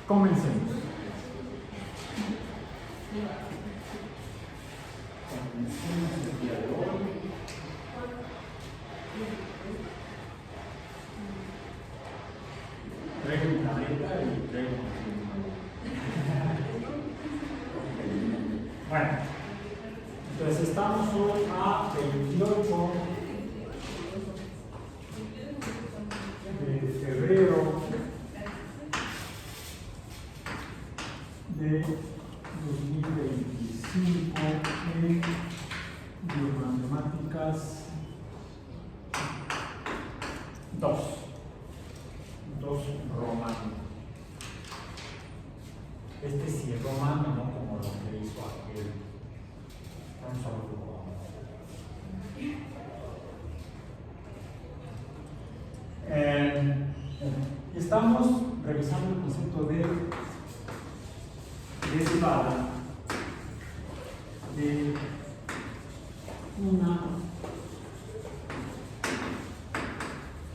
Comencemos. Comencemos el día de hoy. Traigo una tableta y traigo bueno, entonces estamos hoy a 28 de febrero de 2025 en Biomatemáticas 2 romano. Este sí es romano, no como lo que hizo aquel. Vamos a verlo. Estamos revisando el concepto de derivada de una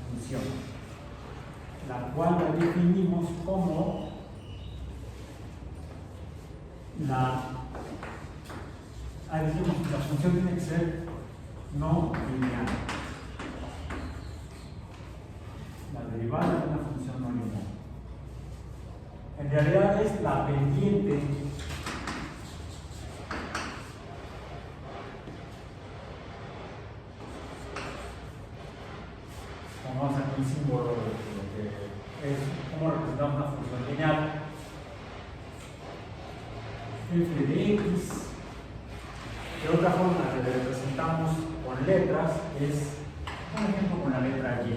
función, la cual la definimos como la función tiene que ser no lineal. La derivada de una función no lineal. En realidad es la pendiente vamos a hacer un símbolo de lo que es cómo representamos una función lineal. F de x, de otra forma que le representamos con letras es, por ejemplo, con la letra y.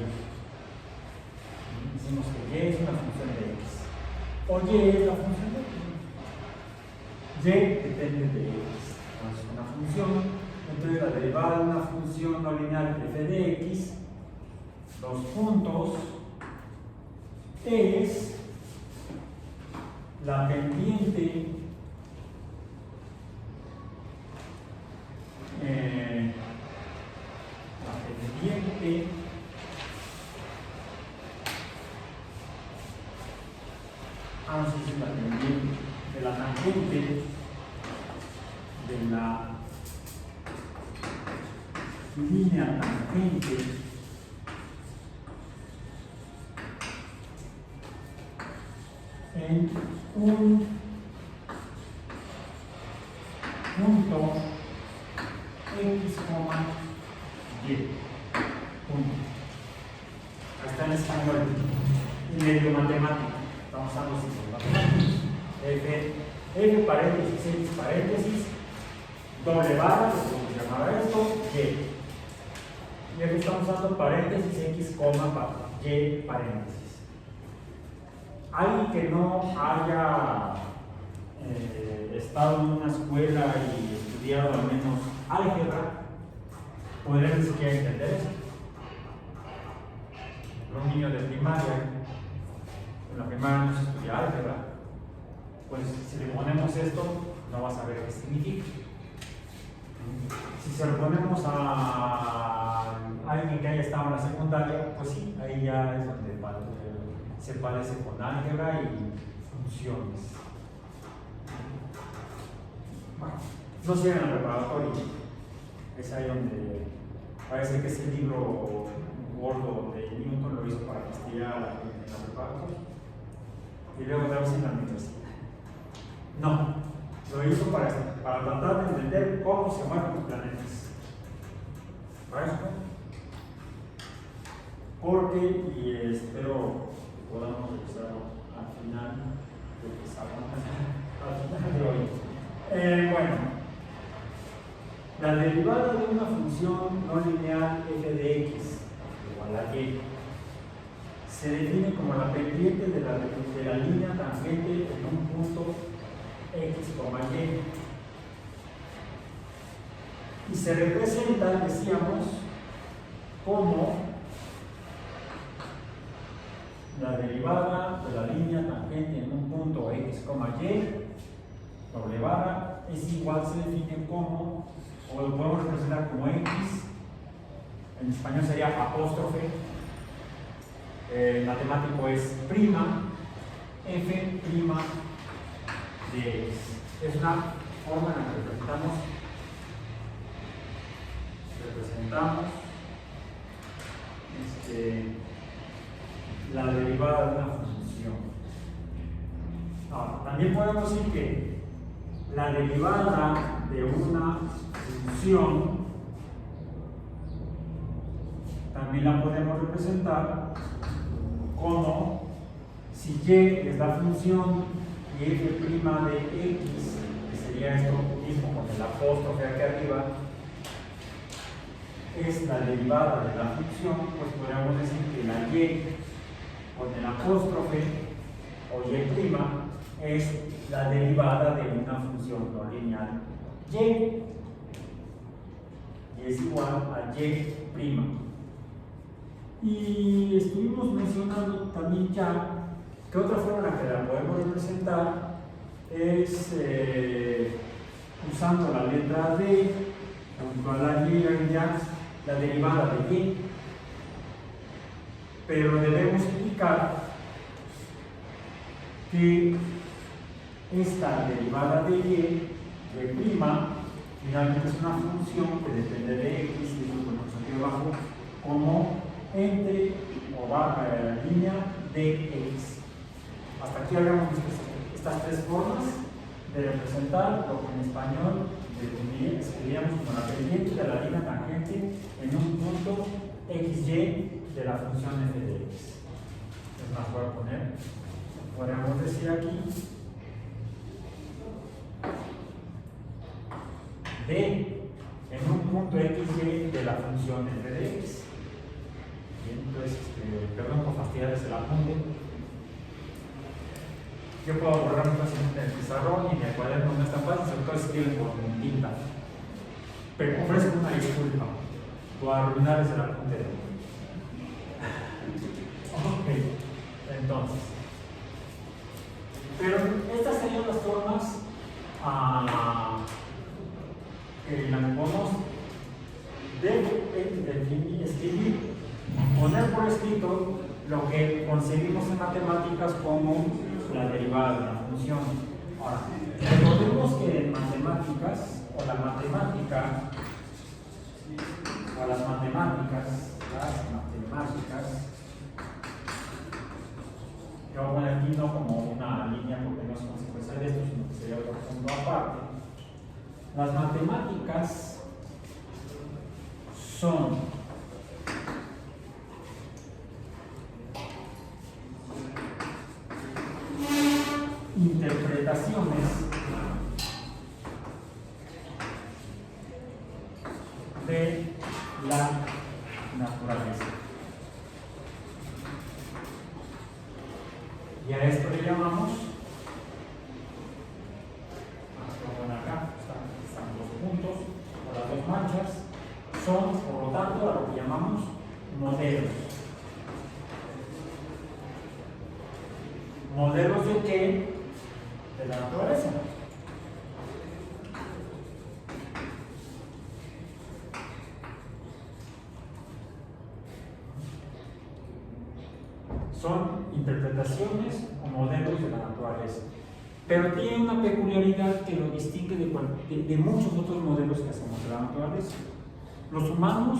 Decimos que y es una función de x, o y es la función de x. Y depende de x. Entonces, una función, entonces la derivada de una función no lineal f de x, dos puntos, es la pendiente no sé si es la pendiente de la tangente de la línea tangente en un punto x, y. Punto. Ahí está en español, y medio matemático. Estamos usando matemáticos. F paréntesis, x paréntesis, doble barra, que es como se llamaba esto, y aquí estamos usando paréntesis, x, y paréntesis. Alguien que no haya estado en una escuela y estudiado al menos álgebra, podría ni siquiera entender esto. Un niño de primaria, en la primaria no se estudia álgebra, pues si le ponemos esto, no va a saber qué significa. Si se lo ponemos a alguien que haya estado en la secundaria, pues sí, ahí ya es donde se parece con álgebra y funciones. Bueno, no siguen en la preparatoria, es ahí donde parece que ese libro gordo de Newton lo hizo para estudiar en la preparatoria y luego otra vez en la universidad. No, lo hizo para tratar de entender cómo se mueven los planetas. ¿Para eso? Porque, y espero que podamos revisarlo al final de hoy. Bueno, la derivada de una función no lineal f de x igual a y se define como la pendiente de la línea tangente en un punto x, y. Y se representa, decíamos, como la derivada de la línea tangente en un punto x, y, doble barra, es igual, se define como, o lo podemos representar como x, en español sería apóstrofe, matemático es prima, f' de x. Es una forma en la que representamos la derivada de una función. Ahora, también podemos decir que la derivada de una función también la podemos representar como si y es la función y f' de x, que sería esto mismo con el apóstrofe aquí arriba, es la derivada de la función, pues podríamos decir que la y con el apóstrofe o y' es la derivada de una función no lineal y es igual a y'. Y estuvimos mencionando también ya que otra forma en la que la podemos representar es usando la letra D junto a la y la derivada de y, pero debemos indicar que esta derivada de y finalmente es una función que depende de x, y lo ponemos aquí abajo como entre o baja la línea de x. Hasta aquí habíamos visto estas tres formas de representar lo que en español escribíamos como la pendiente de la línea tangente en un punto xy de la función f de x. Es más, voy a poner, podríamos decir aquí D en un punto xy de la función f de x. Bien, entonces, perdón por fastidiarles el apunte. Yo puedo borrar muy fácilmente el pizarrón y mi cuaderno no es tan fácil, sobre todo escriben con tinta. Pero ofrezco una disculpa por arruinarles el apunte de hoy. Ok, entonces. Pero estas serían las formas que la podemos definir, escribir, poner por escrito lo que concebimos en matemáticas como la derivada de una función. Ahora, recordemos que en matemáticas, las matemáticas, yo voy a poner aquí no como una línea porque no es consecuencia de esto, sino que sería otro punto aparte. Las matemáticas son interpretaciones de la naturaleza. Y a esto le llamamos, acá están los puntos o las dos manchas, son por lo tanto a lo que llamamos modelos. ¿Modelos de qué? De la naturaleza. Son interpretaciones o modelos de la naturaleza. Pero tiene una peculiaridad que lo distingue de muchos otros modelos que hacemos de la naturaleza. Los humanos,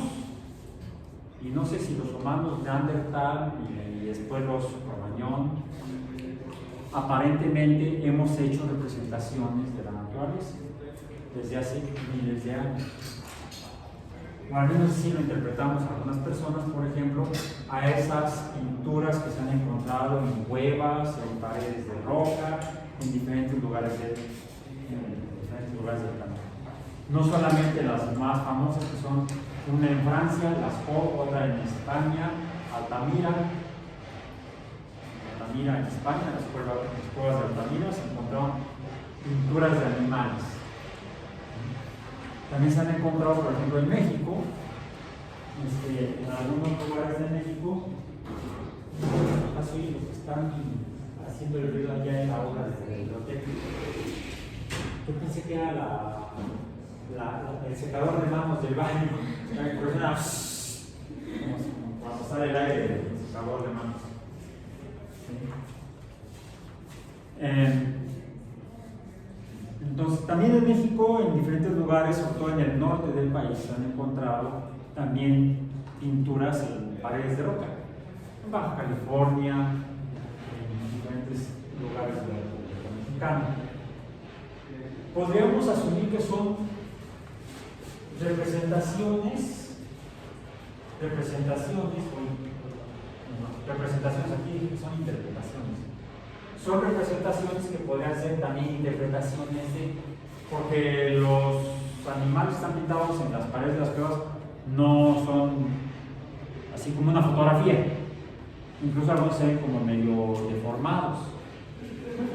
y no sé si los humanos Neandertal y después los Cromañón, aparentemente hemos hecho representaciones de la naturaleza desde hace miles de años. O al menos así lo interpretamos algunas personas, por ejemplo, a esas pinturas que se han encontrado en cuevas, en paredes de roca, en diferentes lugares del planeta. No solamente las más famosas, que son una en Francia, Lascaux, otra en España, Altamira en España, las cuevas de Altamira se encontraron pinturas de animales. También se han encontrado, por ejemplo, en México, en algunos lugares de México, así lo que están haciendo el ruido allá en la obra de la biblioteca. Yo pensé que era el secador de manos del baño, pero era como cuando sale el aire del secador de manos. Entonces, también en México, en diferentes lugares, sobre todo en el norte del país, se han encontrado también pinturas en paredes de roca. En Baja California, en diferentes lugares de la República Mexicana. Podríamos asumir que son representaciones aquí son interpretaciones. Son representaciones que podrían ser también interpretaciones porque los animales que están pintados en las paredes de las cuevas no son así como una fotografía. Incluso algunos se ven como medio deformados.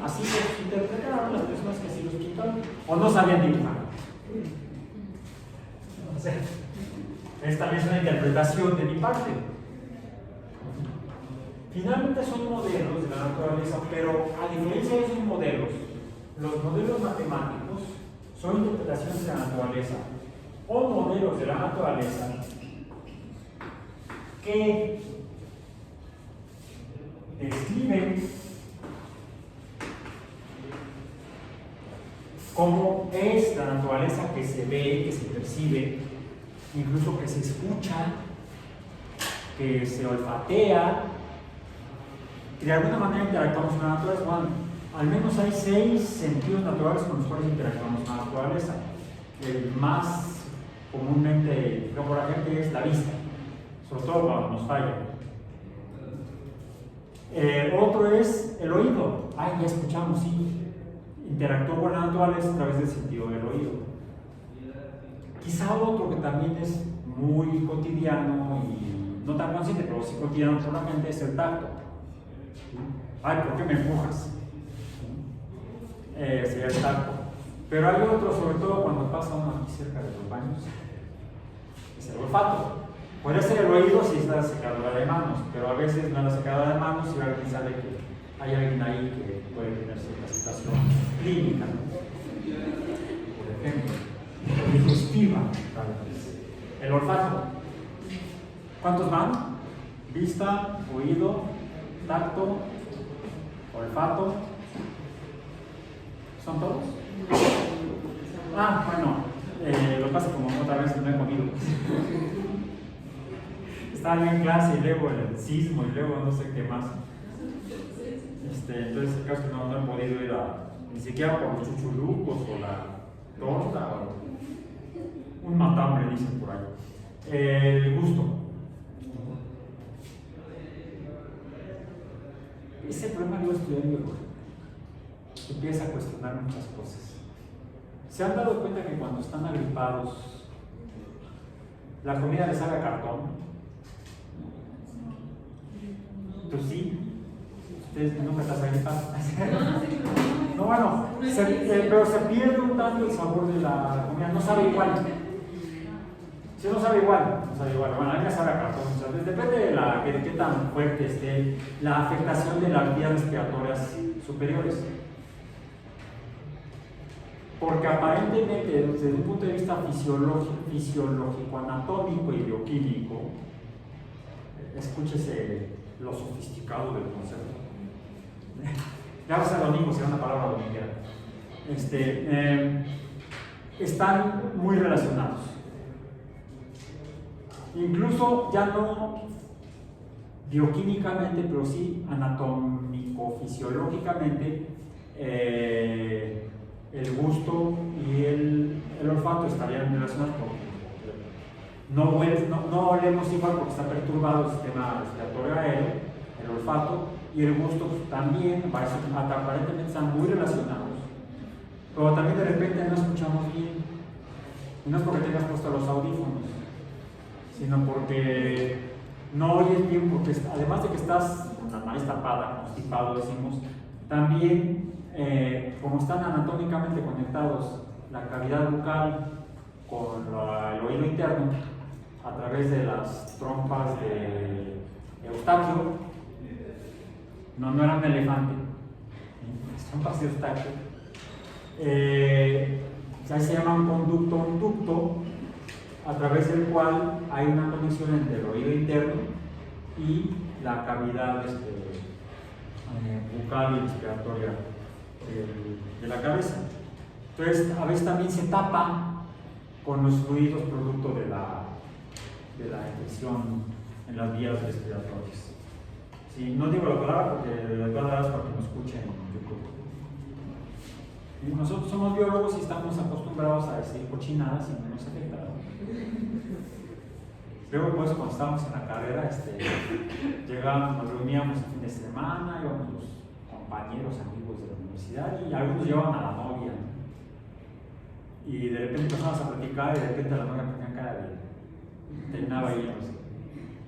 Así se interpretaron las personas que así los pintaron o no sabían dibujar. O sea, esta también es una interpretación de mi parte. Finalmente son modelos de la naturaleza, pero a diferencia de esos modelos, los modelos matemáticos son interpretaciones de la naturaleza o modelos de la naturaleza que describen cómo es la naturaleza que se ve, que se percibe, incluso que se escucha, que se olfatea, que de alguna manera interactuamos con la naturaleza. Bueno, al menos hay 6 sentidos naturales con los cuales interactuamos con la naturaleza. El más comúnmente identificado por la gente es la vista, sobre todo cuando nos falla. Otro es el oído. Ya escuchamos, sí. Interactúa con la naturaleza a través del sentido del oído. Quizá otro que también es muy cotidiano y no tan consciente, pero sí cotidiano solamente es el tacto. ¿Por qué me empujas? Sería el tacto. Pero hay otro, sobre todo cuando pasa uno aquí cerca de los baños, es el olfato. Puede ser el oído si es la secadora de manos, pero a veces no es la secadora de manos y alguien sabe que hay alguien ahí que puede tener cierta situación clínica, ¿no? Por ejemplo, digestiva, tal vez. El olfato. ¿Cuántos van? Vista, oído, tacto, olfato. ¿Son todos? Bueno, lo que pasa como otra vez no he comido. Estaba en clase y luego el sismo y luego no sé qué más. Entonces, el caso es que no he podido ir ni siquiera por los chuchulucos o la torta o un matambre, dicen por ahí. El gusto. Ese problema lo estudié en biología. Empieza a cuestionar muchas cosas. ¿Se han dado cuenta que cuando están agripados, la comida les sabe a cartón? ¿Tú sí? Ustedes nunca estás agripados. No, bueno, pero se pierde un tanto el sabor de la comida, no sabe igual. Si no sabe igual, no sabe igual. Bueno, a mí me sabe a cartón. O sea, depende de qué tan fuerte esté la afectación de las vías respiratorias superiores. Porque aparentemente, desde un punto de vista fisiológico, anatómico y bioquímico, escúchese lo sofisticado del concepto. Ya va a ser domingo, será una palabra dominguera. Están muy relacionados. Incluso ya no bioquímicamente, pero sí anatómico-fisiológicamente, el gusto y el olfato estarían relacionados porque no olemos igual porque está perturbado el sistema respiratorio aéreo, el olfato y el gusto también, aparentemente están muy relacionados, pero también de repente no escuchamos bien, y no es porque tengas puesto los audífonos, sino porque no oyes bien, porque además de que estás con la nariz tapada, constipado decimos, también como están anatómicamente conectados la cavidad bucal con el oído interno a través de las trompas de Eustaquio, no era un elefante, las trompas de Eustaquio, ahí se llama un conducto, un ducto, a través del cual hay una conexión entre el oído interno y la cavidad bucal y respiratoria de la cabeza. Entonces, a veces también se tapa con los fluidos producto de la infección en las vías respiratorias. Sí, no digo la palabra porque las palabras para que nos escuchen en YouTube. Y nosotros somos biólogos y estamos acostumbrados a decir cochinadas y no nos afecta. Luego, por eso, cuando estábamos en la carrera, llegábamos, nos reuníamos el fin de semana, íbamos los compañeros, amigos de la universidad y algunos llevaban a la novia. Y de repente empezamos a platicar y de repente la novia ponía cara de. Terminaba ahí, no sé.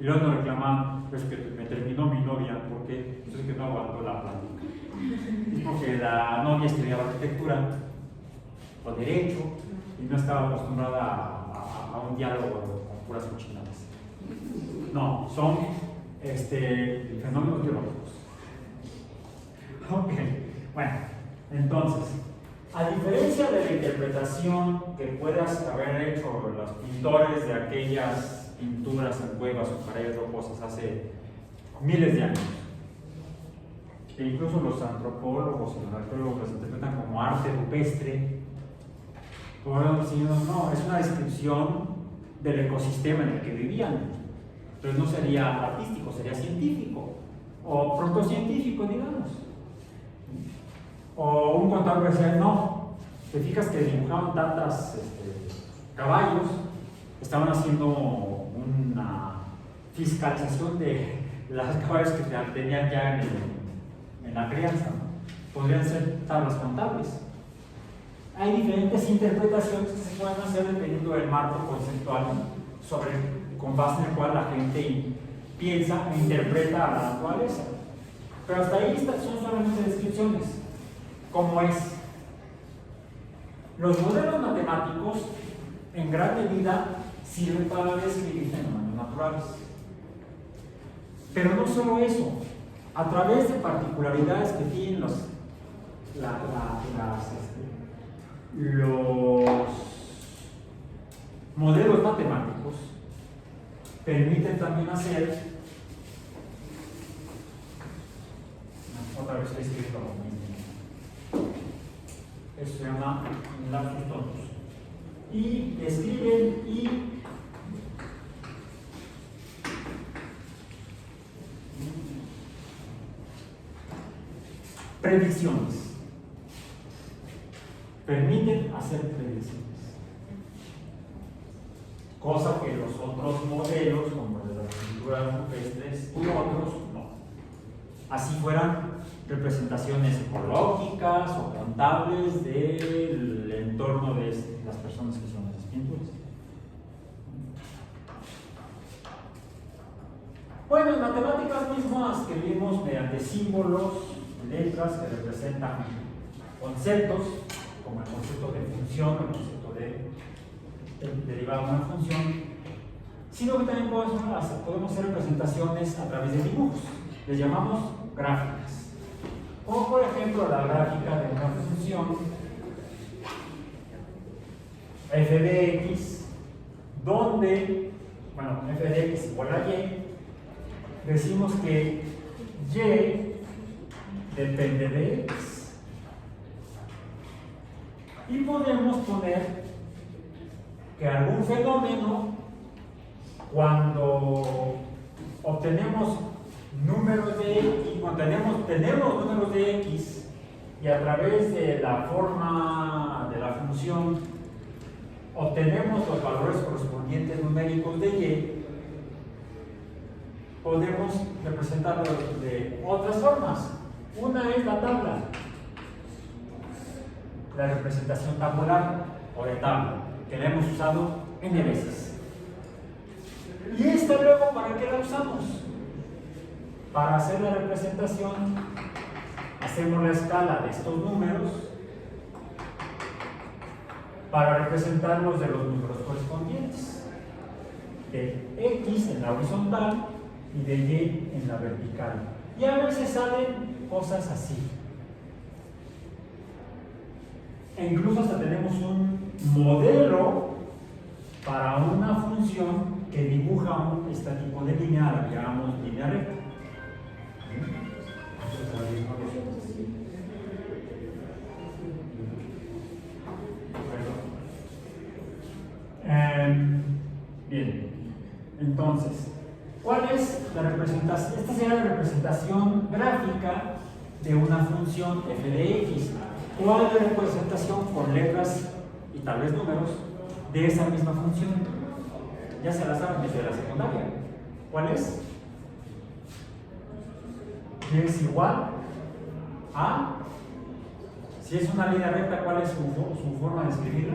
Y luego nos reclamaban, pues que me terminó mi novia, ¿por qué? Entonces que no aguantó la plática. Es porque la novia estudiaba arquitectura o derecho y no estaba acostumbrada a un diálogo con puras cochinadas. No, son fenómenos biológicos. Ok, bueno, entonces, a diferencia de la interpretación que puedas haber hecho los pintores de aquellas pinturas en cuevas o paredes rocosas hace miles de años, e incluso los antropólogos y los arqueólogos los interpretan como arte rupestre, como los señores, no, es una descripción del ecosistema en el que vivían. Entonces no sería artístico, sería científico o protocientífico, digamos. O un contador que decía, no, te fijas que dibujaban tantas caballos, estaban haciendo una fiscalización de las caballos que tenían ya en la crianza, ¿no? Podrían ser tablas contables. Hay diferentes interpretaciones que se pueden hacer dependiendo del marco conceptual con base en el cual la gente piensa e interpreta a la naturaleza. Pero hasta ahí son solamente descripciones. ¿Cómo es? Los modelos matemáticos en gran medida sirven para describir fenómenos naturales. Pero no solo eso, a través de particularidades que tienen los modelos matemáticos, permiten también hacer, otra vez estoy escribiendo lo mismo, esto se llama lapsus tontos, y escriben predicciones, permiten hacer predicciones, cosa que los otros modelos, como el de las pinturas rupestres u otros, no. Así fueran representaciones ecológicas o contables del entorno de las personas que son esas pinturas. Bueno, en matemáticas mismas escribimos mediante símbolos, letras que representan conceptos, como el concepto de función, el concepto de derivado de una función, sino que también podemos hacer representaciones a través de dibujos, les llamamos gráficas. Como por ejemplo la gráfica de una función f de x, donde, bueno, f de x igual a y, decimos que y depende de x. Y podemos poner que algún fenómeno, cuando obtenemos números de x, cuando tenemos números de x y a través de la forma de la función obtenemos los valores correspondientes numéricos de y, podemos representarlo de otras formas. Una es la tabla, la representación tabular o de tabla, que la hemos usado n veces. ¿Y esta luego para qué la usamos? Para hacer la representación, hacemos la escala de estos números para representarlos de los números correspondientes, de x en la horizontal y de y en la vertical. Y a veces salen cosas así. E incluso hasta tenemos un modelo para una función que dibuja este tipo de línea, la llamamos línea recta. Entonces, ¿cuál es la representación? Esta sería la representación gráfica de una función f de x. ¿Cuál es la representación por letras y tal vez números de esa misma función? Ya se la saben desde la secundaria. ¿Cuál es? Que es igual a, si es una línea recta, ¿cuál es su forma de escribirla?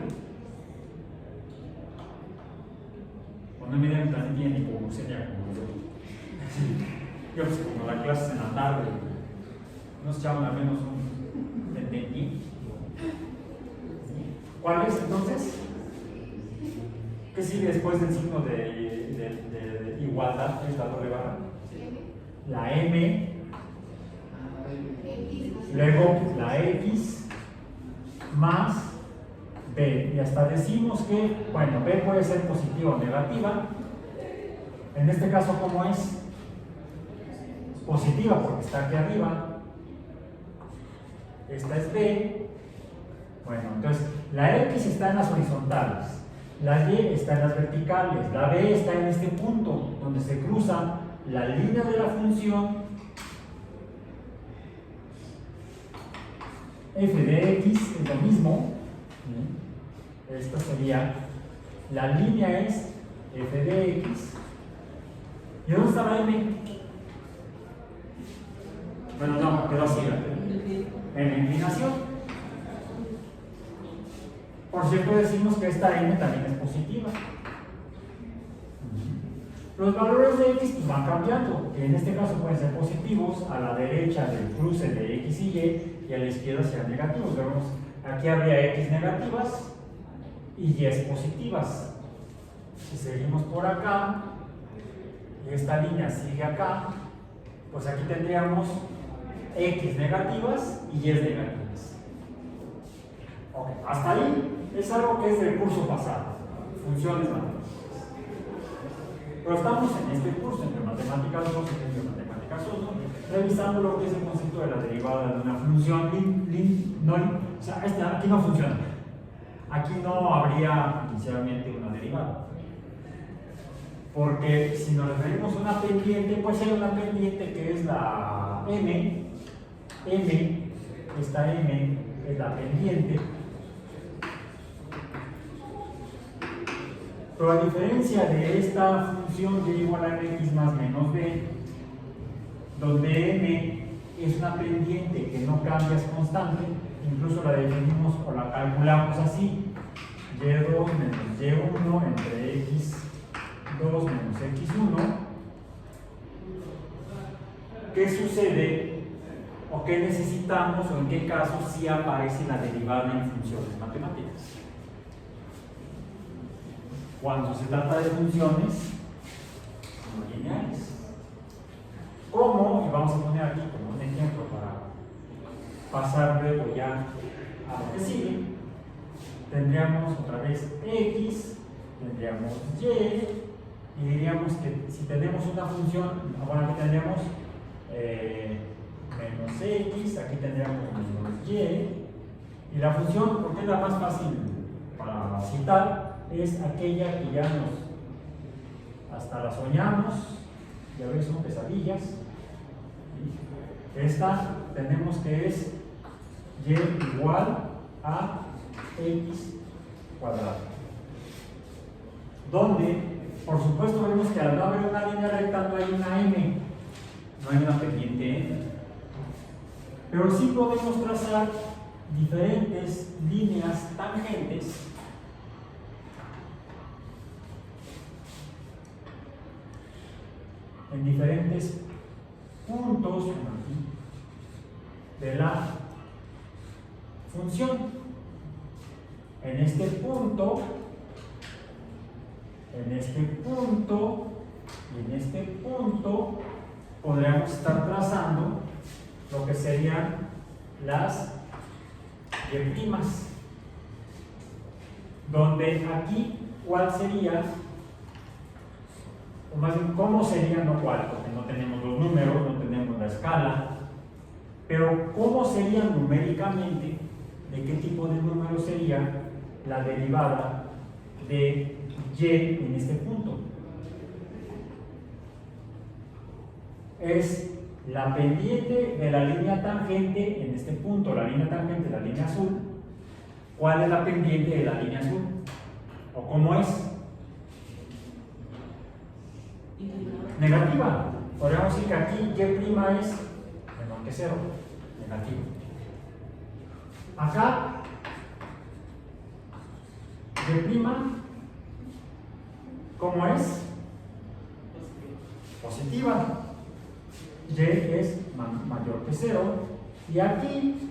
No me digan que también tiene ni como sería como yo pues como la clase es en la tarde, nos echaban al menos un entendí. ¿Cuál es entonces? ¿Qué sigue después del signo de igualdad? ¿Es la doble barra? La M, luego la X más B, y hasta decimos que, bueno, B puede ser positiva o negativa. En este caso, ¿cómo es? Positiva porque está aquí arriba. Esta es B. Bueno, entonces la X está en las horizontales, la Y está en las verticales, la B está en este punto donde se cruza la línea de la función f de x, es lo mismo. Esta sería, la línea es f de x. ¿Y dónde está la m? Bueno, no, quedó así, en la inclinación. Por cierto, decimos que esta m también es positiva. Los valores de x pues, van cambiando, que en este caso pueden ser positivos a la derecha del cruce de x y a la izquierda sean negativos. Vemos, aquí habría x negativas y y positivas. Si seguimos por acá y esta línea sigue acá, pues aquí tendríamos x negativas y y negativas. Okay. Hasta ahí es algo que es del curso pasado, funciones matemáticas. Pero estamos en este curso entre matemáticas 2 y entre matemáticas 1, revisando lo que es el concepto de la derivada de una función. O sea, aquí no funciona. Aquí no habría inicialmente una derivada. Porque si nos referimos a una pendiente, pues hay una pendiente que es la m. Esta m es la pendiente. Pero a diferencia de esta función y igual a mx más menos b, donde m es una pendiente que no cambia, es constante, incluso la definimos o la calculamos así: y2 menos y1 entre x2 menos x1. ¿Qué sucede o qué necesitamos o en qué casos sí aparece la derivada en funciones matemáticas? Cuando se trata de funciones no lineales. ¿Cómo? Y vamos a poner aquí como un ejemplo para pasar luego ya a lo que sigue. Tendríamos otra vez x, tendríamos y diríamos que si tenemos una función, bueno, aquí tendríamos menos x, aquí tendríamos menos y la función, porque es la más fácil para citar, es aquella que ya hasta la soñamos, ya ves, son pesadillas. Esta tenemos que es y igual a x cuadrado, donde por supuesto vemos que al no haber una línea recta no hay una m, no hay una pendiente m, pero sí podemos trazar diferentes líneas tangentes en diferentes puntos de la función. En este punto y en este punto podríamos estar trazando lo que serían las y', donde aquí cuál sería, o más bien cómo sería, no cuál, porque no tenemos los números, no tenemos la escala, pero cómo sería numéricamente, de qué tipo de número sería la derivada de y en este punto. es la pendiente de la línea tangente en este punto, la línea tangente de la línea azul. ¿Cuál es la pendiente de la línea azul? ¿O cómo es? Negativa. Podríamos decir que aquí Y' es menor que 0. Negativo. Acá Y', ¿cómo es? Positiva. Y es mayor que 0. Y aquí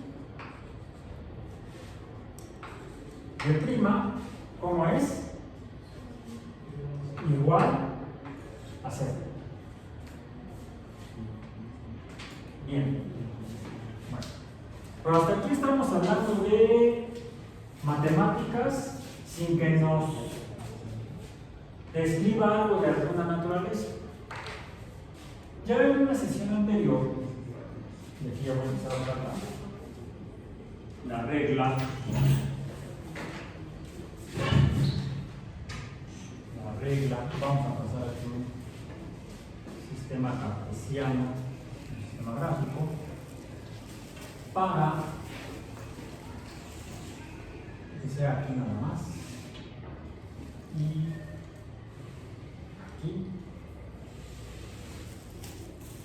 Y', ¿cómo es? Igual a 0. Bien. Bueno. Pero hasta aquí estamos hablando de matemáticas sin que nos describa algo de alguna naturaleza. Ya en una sesión anterior, de aquí ya voy a empezar a hablar la regla. La regla, vamos a pasar aquí un sistema cartesiano, un sistema gráfico, para que sea aquí nada más y aquí,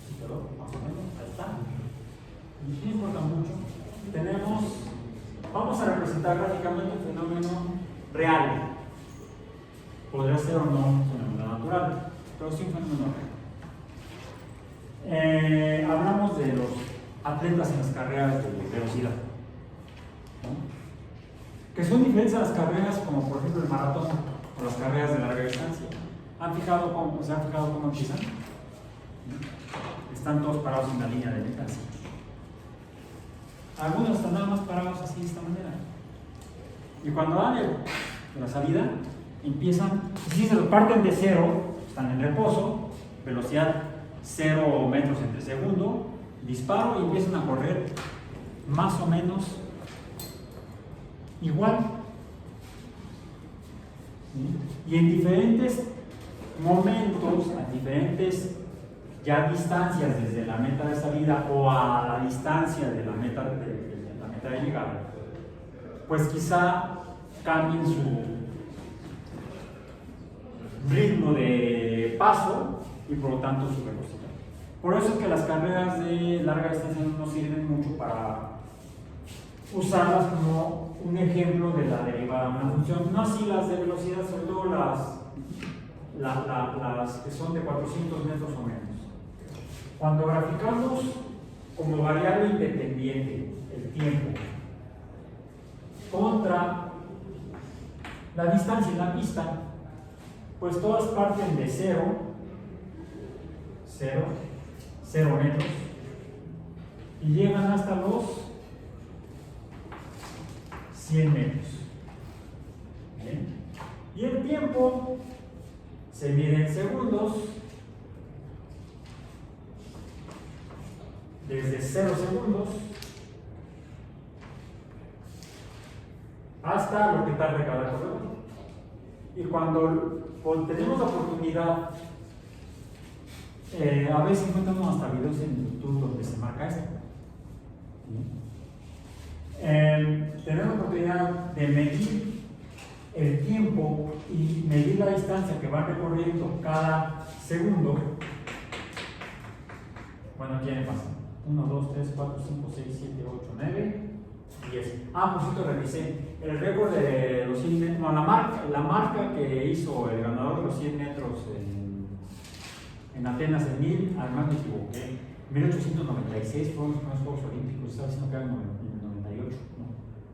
sí, pero más o menos, ahí está. Y no importa mucho. Vamos a representar gráficamente un fenómeno real. Podría ser o no un fenómeno natural, pero sí un fenómeno real. Hablamos de los atletas en las carreras de velocidad, ¿no? Que son diferentes a las carreras como por ejemplo el maratón o las carreras de larga distancia. ¿Se han fijado cómo empiezan? Están todos parados en la línea de meta. Algunos están nada más parados así de esta manera. Y cuando dan la salida, empiezan, si se parten de 0, están en reposo, velocidad 0 metros entre segundo, disparo y empiezan a correr más o menos igual. ¿Sí? Y en diferentes momentos, a diferentes ya distancias desde la meta de salida o a la distancia de la meta de llegada, pues quizá cambien su ritmo de paso y por lo tanto su velocidad. Por eso es que las carreras de larga distancia no nos sirven mucho para usarlas como un ejemplo de la derivada de una función, no así las de velocidad, sobre todo las que son de 400 metros o menos. Cuando graficamos como variable independiente el tiempo contra la distancia en la pista, pues todas parten de 0 metros y llegan hasta los 100 metros. ¿Bien? Y el tiempo se mide en segundos, desde 0 segundos hasta lo que tarde cada corredor. Y cuando tenemos la oportunidad, a veces encontramos hasta videos en YouTube donde se marca esto. Tenemos la oportunidad de medir el tiempo y medir la distancia que va recorriendo cada segundo. Bueno, aquí me pasa 1, 2, 3, 4, 5, 6, 7, 8, 9, 10. Por cierto, revisé el récord de los 100 metros, no, la marca que hizo el ganador de los 100 metros en Atenas en 1000, además me equivoqué, 1896 fueron los primeros Juegos Olímpicos, estaba diciendo que eran en el 98, no,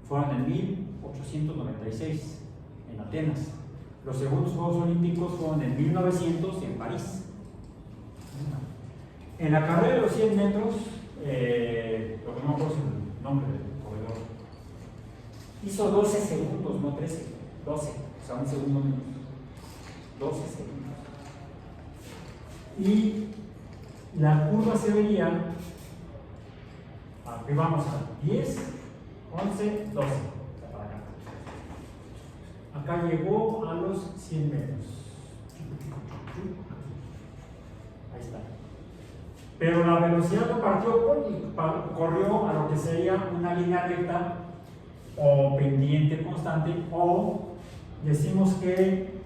fueron en 1896 en Atenas. Los segundos Juegos Olímpicos fueron en 1900 en París. En la carrera de los 100 metros, lo que no me acuerdo es el nombre del corredor, hizo 12 segundos, no 13, 12, o sea, un segundo menos, 12 segundos. Y la curva se vería, aquí vamos a 10, 11, 12, acá llegó a los 100 metros, ahí está. pero la velocidad que corrió a lo que sería una línea recta o pendiente constante, o decimos que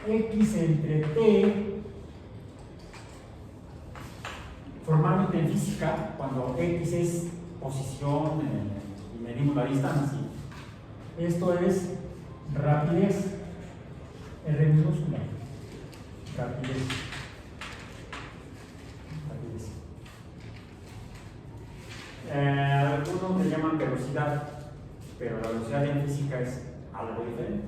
x entre t, formalmente en física, cuando x es posición y medimos la distancia, esto es rapidez, R minúscula, rapidez. Algunos le llaman velocidad, pero la velocidad en física es algo diferente.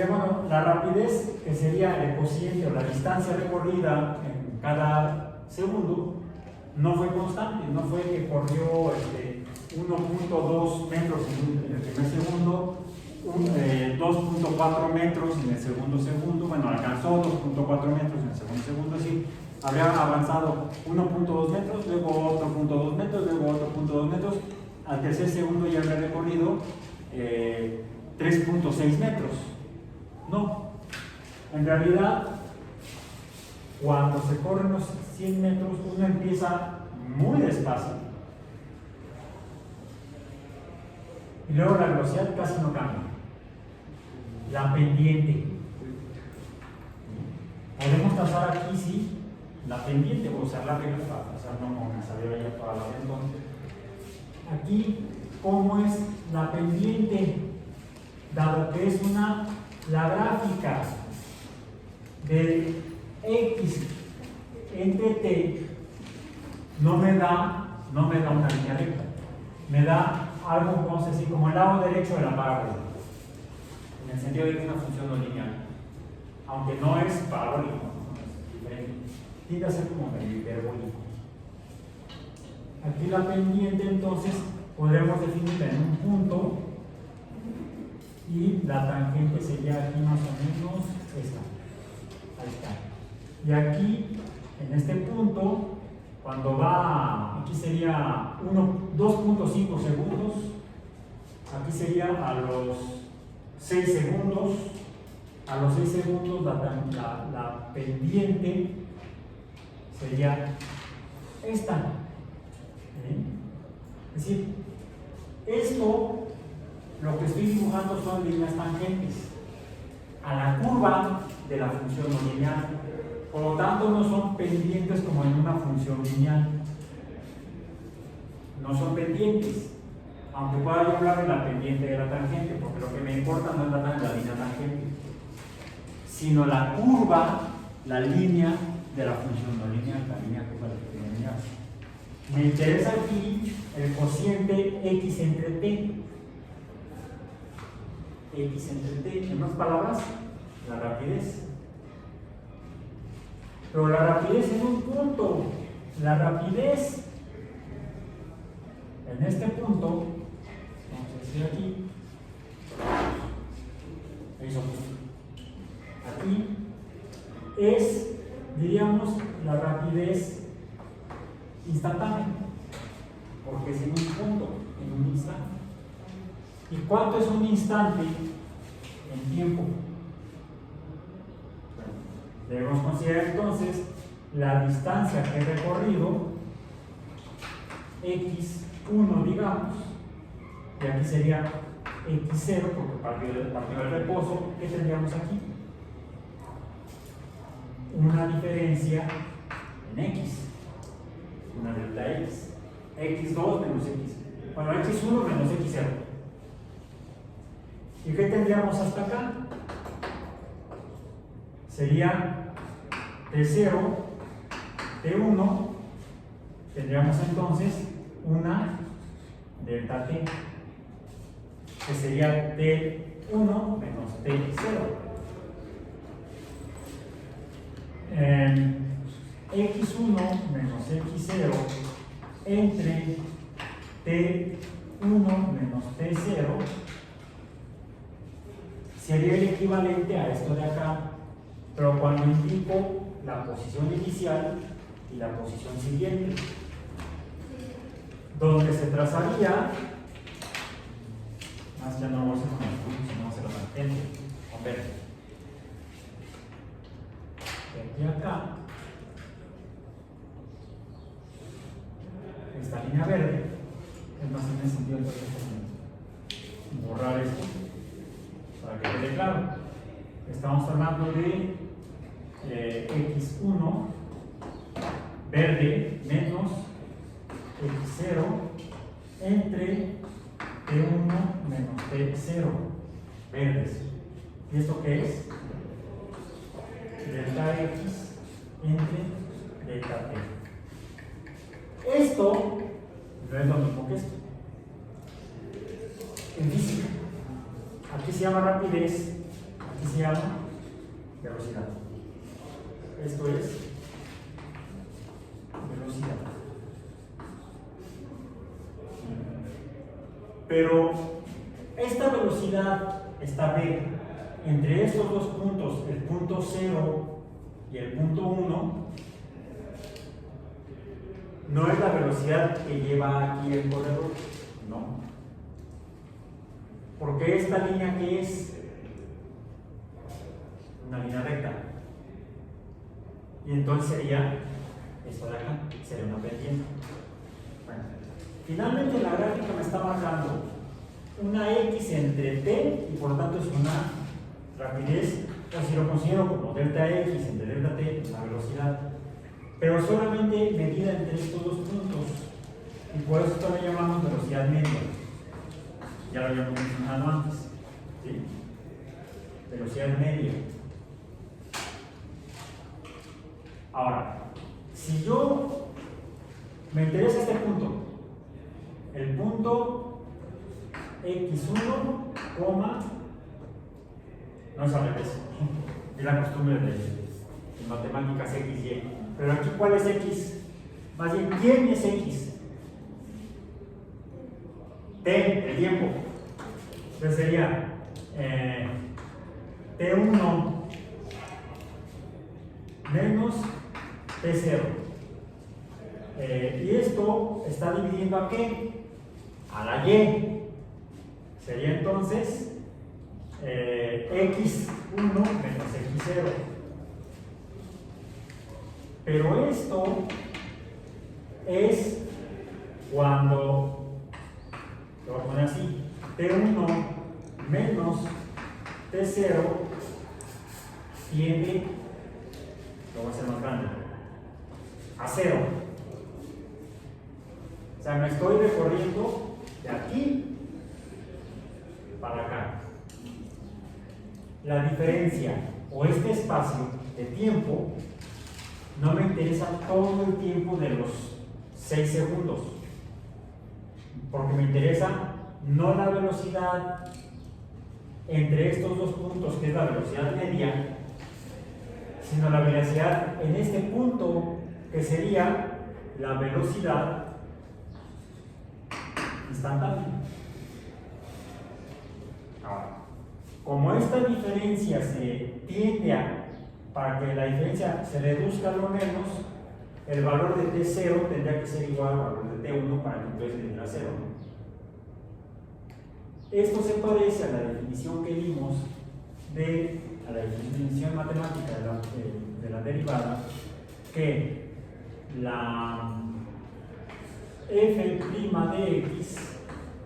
Bueno, la rapidez, que sería el cociente o la distancia recorrida en cada segundo, no fue constante, no fue que corrió 1.2 metros en el primer segundo, 2.4 metros en el segundo, bueno, alcanzó 2.4 metros en el segundo, sí, habría avanzado 1.2 metros, luego otro 0.2 metros, luego otro 0.2 metros, al tercer segundo ya habría recorrido 3.6 metros. No, en realidad, cuando se corren los 100 metros, uno empieza muy despacio y luego la velocidad casi no cambia. La pendiente, podemos trazar aquí, sí, la pendiente, voy a usar la regla para trazarlo como me salió ya toda la vez. Entonces, aquí, ¿cómo es la pendiente? Dado que es la gráfica de x entre t, no me da una línea recta, me da algo, vamos a decir, como el lado derecho de la parábola, en el sentido de que es una función no lineal, aunque no es parabólico, es diferente, tiende a ser como el hiperbólico. Aquí la pendiente, entonces, podremos definirla en un punto, y la tangente sería aquí más o menos esta. Ahí está. Y aquí, en este punto, cuando va, aquí sería 2.5 segundos, aquí sería a los 6 segundos, la pendiente sería esta. Es decir, esto, lo que estoy dibujando son líneas tangentes a la curva de la función no lineal. Por lo tanto, no son pendientes como en una función lineal. No son pendientes, aunque pueda yo hablar de la pendiente de la tangente, porque lo que me importa no es la línea tangente, sino la curva, la línea de la función no lineal, la línea curva de la función lineal. Me interesa aquí el cociente x entre t. X entre t, en otras palabras, la rapidez. Pero la rapidez en un punto, la rapidez en este punto, vamos a decir aquí, eso, aquí es, diríamos, la rapidez instantánea, porque es en un punto, en un instante. ¿Y cuánto es un instante en tiempo? Bueno, debemos considerar entonces la distancia que he recorrido, x1, digamos, y aquí sería x0, porque partió del reposo. ¿Qué tendríamos aquí? Una diferencia en x, una delta x, x2 menos x, bueno, x1 menos x0. ¿Y qué tendríamos hasta acá? Sería T0, T1, tendríamos entonces una delta T, que sería T1 menos T0. X1 menos X0 entre T1 menos T0 sería el equivalente a esto de acá, pero cuando indico la posición inicial y la posición siguiente, donde se trazaría, más ya no vamos a hacer con el punto, sino vamos a hacer la tangente, con verde. esta línea verde. Es más, tiene sentido entonces borrar esto para que quede claro. Estamos hablando de x1 verde menos x0 entre t1 menos t0 verdes. ¿Y esto qué es? Delta x entre delta t. Esto no es lo mismo que esto. En física, aquí se llama rapidez, aquí se llama velocidad. Esto es velocidad. Pero esta velocidad está B entre estos dos puntos, el punto 0 y el punto 1, no es la velocidad que lleva aquí el corredor, no. Porque esta línea que es una línea recta, y entonces sería esto de acá, sería una pendiente. Bueno, finalmente la gráfica me está marcando una x entre t y por lo tanto es una rapidez, o si lo considero como delta x entre delta t, la velocidad, pero solamente medida entre estos dos puntos, y por eso también llamamos velocidad media. Ya lo habíamos mencionado antes, ¿sí? Velocidad media. Ahora, si yo me interesa este punto, el punto x1, no es al revés, es la costumbre de matemáticas x, y. Pero aquí, ¿cuál es x? Más bien, ¿quién es x? T, el tiempo. Entonces sería T1 menos T0. Y esto está dividiendo a qué? A la y. Sería entonces x1 menos x0. Pero esto es cuando, lo voy a poner así, T1 menos T0 tiende, lo voy a hacer más grande, a 0. O sea, me estoy recorriendo de aquí para acá. La diferencia o este espacio de tiempo no me interesa todo el tiempo de los 6 segundos, porque me interesa no la velocidad entre estos dos puntos, que es la velocidad media, sino la velocidad en este punto, que sería la velocidad instantánea. Ahora, como esta diferencia se tiende a, para que la diferencia se reduzca a lo menos, el valor de T0 tendría que ser igual al valor de T1 para que entonces tenga 0. Esto se parece a la definición que dimos a la definición matemática de la derivada, que la f' de x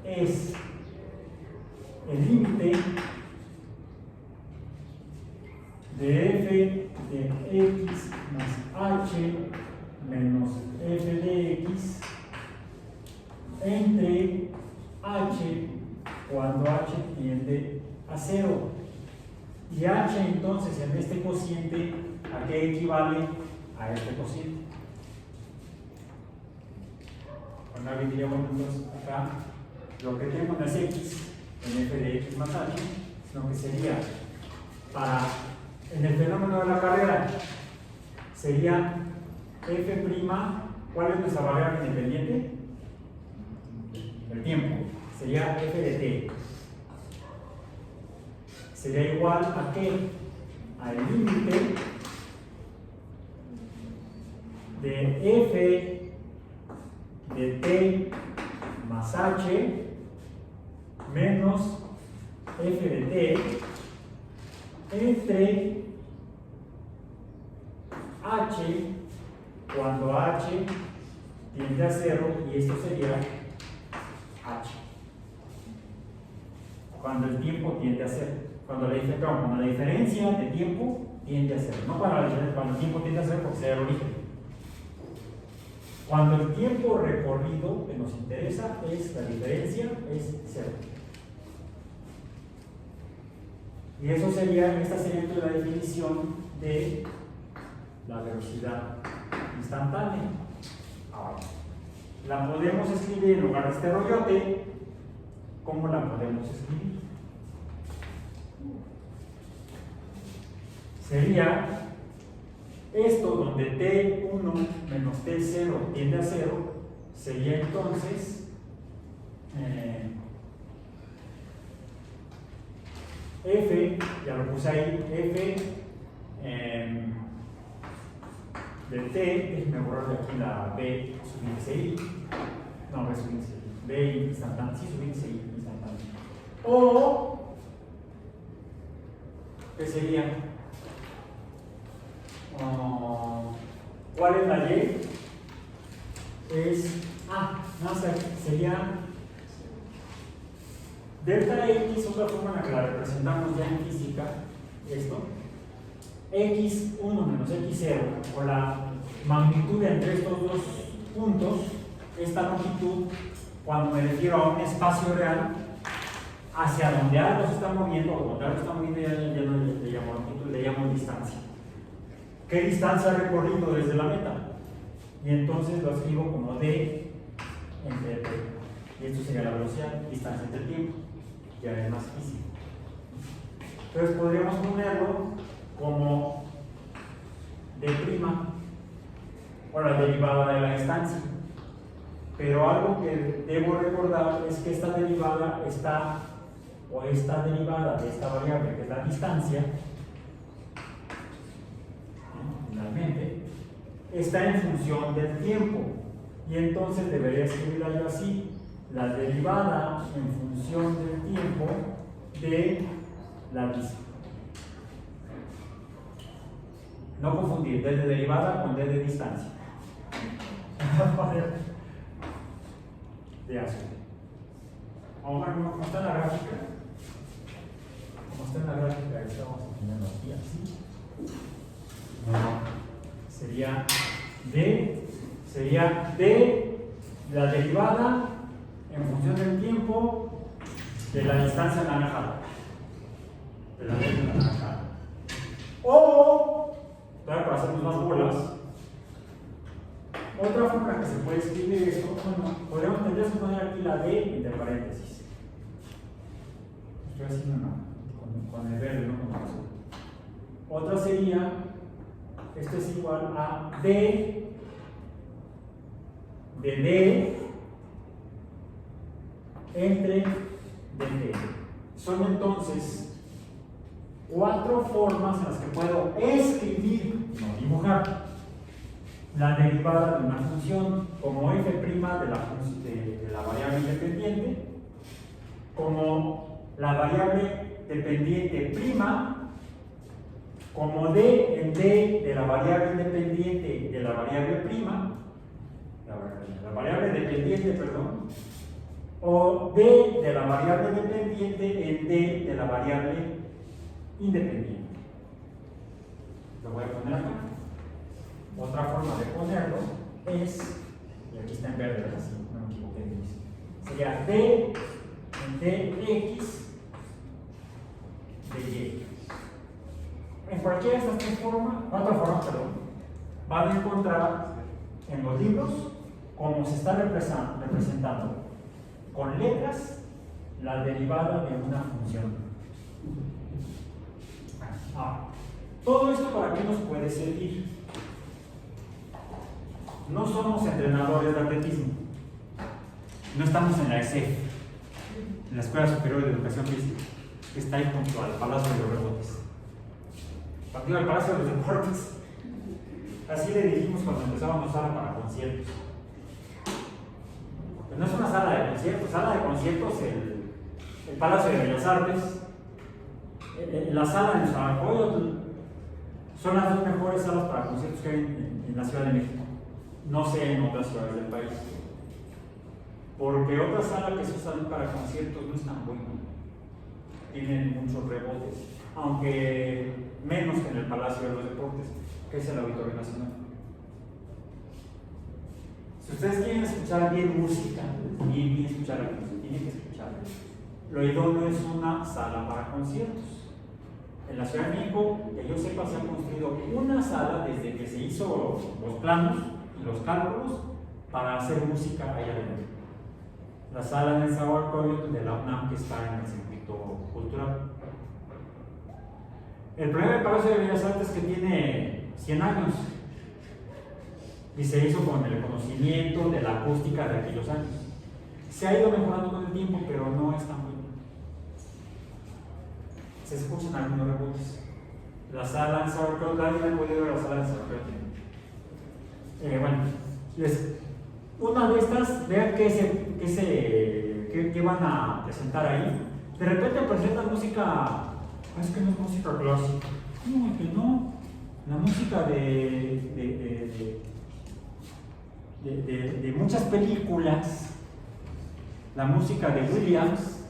es el límite de f de x más h menos f de x entre h cuando h tiende a 0. Y h entonces en este cociente, ¿a qué equivale? A este cociente. Bueno, diríamos entonces acá, lo que tenemos no es x en f de x más h, sino que sería para, en el fenómeno de la carrera, sería f', ¿cuál es nuestra variable independiente? El tiempo, sería f de t. Sería igual a qué? Al límite de f de t más h menos f de t entre h cuando h tiende a 0 y esto sería h. Cuando el tiempo tiende a 0. Cuando la diferencia de tiempo tiende a 0. No cuando el tiempo tiende a 0 porque sea el origen. Cuando el tiempo recorrido que nos interesa es la diferencia es 0. Y eso sería, esta sería la definición de la velocidad instantánea. Ahora, la podemos escribir en lugar de este rollote. ¿Cómo la podemos escribir? Sería esto donde t1 menos t0 tiende a 0, sería entonces f, ya lo puse ahí, f de t, déjenme borrar de aquí la b subíndice i, no, b subíndice i, b instantáneo, sí, subíndice i instantáneo. O, ¿qué sería? ¿Cuál es la y? Sería delta x, otra forma en la que la representamos ya en física, esto, x1 menos x0, o la magnitud entre estos dos puntos, esta longitud, cuando me refiero a un espacio real, hacia donde algo se está moviendo, o donde algo se está moviendo, ya no le llamo longitud, le llamo distancia. ¿Qué distancia ha recorrido desde la meta? Y entonces lo escribo como d entre t. Y esto sería la velocidad, distancia entre el tiempo. Ya es más físico. Entonces podríamos ponerlo como d', o la derivada de la distancia. Pero algo que debo recordar es que esta derivada de esta variable, que es la distancia, finalmente, está en función del tiempo. Y entonces debería escribirla yo así: la derivada en función del tiempo de la distancia. No confundir d de derivada con d de distancia. De azul. Ahora, ¿cómo está en la gráfica? Como está en la gráfica, estamos enseñando aquí así. Sería d la derivada en función del tiempo de la distancia anaranjada. De la línea anaranjada. O, para hacernos más bolas, otra forma en que se puede escribir esto, tendríamos que poner aquí la d entre paréntesis. Estoy haciendo con el verde, no con el azul. Otra sería, esto es igual a d de d entre dt. Son entonces 4 formas en las que puedo escribir, no dibujar, la derivada de una función como f' de la variable independiente, como la variable dependiente prima, como d en d de la variable independiente de la variable prima, la variable dependiente, perdón, o d de la variable dependiente en d de la variable independiente. Lo voy a poner acá. Otra forma de ponerlo es, y aquí está en verde, así no me equivoqué, sería d en dx de y. En cualquiera de estas 4 formas, van a encontrar en los libros cómo se está representando con letras la derivada de una función. Todo esto, ¿para qué nos puede servir? No somos entrenadores de atletismo, no estamos en la ESEF, en la Escuela Superior de Educación Física, que está ahí junto al Palacio de los Rebotes, partido del Palacio de los Deportes. Así le dijimos cuando empezábamos sala para conciertos. Pues no es una sala de conciertos, el Palacio de Bellas Artes, la sala de Nezahualcóyotl, son las 2 mejores salas para conciertos que hay en la Ciudad de México. No sé en otras ciudades del país, porque otra sala que se usan para conciertos no es tan buena, tienen muchos rebotes, aunque menos que en el Palacio de los Deportes, que es el Auditorio Nacional. Si ustedes quieren escuchar bien música, bien escuchar la música, tienen que escuchar. Lo idóneo es una sala para conciertos. En la Ciudad de México, que yo sepa, se ha construido una sala desde que se hizo los planos y los cálculos para hacer música allá adentro. La sala del Nezahualcóyotl de la UNAM, que está en el circuito cultural. El problema del Palacio de Bellas Artes es que tiene 100 años y se hizo con el conocimiento de la acústica de aquellos años. Se ha ido mejorando con el tiempo, pero no es tan bueno. Se escuchan algunos rebotes. La sala en Nezahualcóyotl, ¿alguien ha podido ver la sala en Nezahualcóyotl? Bueno, una de estas, vean qué van a presentar ahí. De repente presentan música, es que no es música clásica. No, es que no. La música de muchas películas, la música de Williams,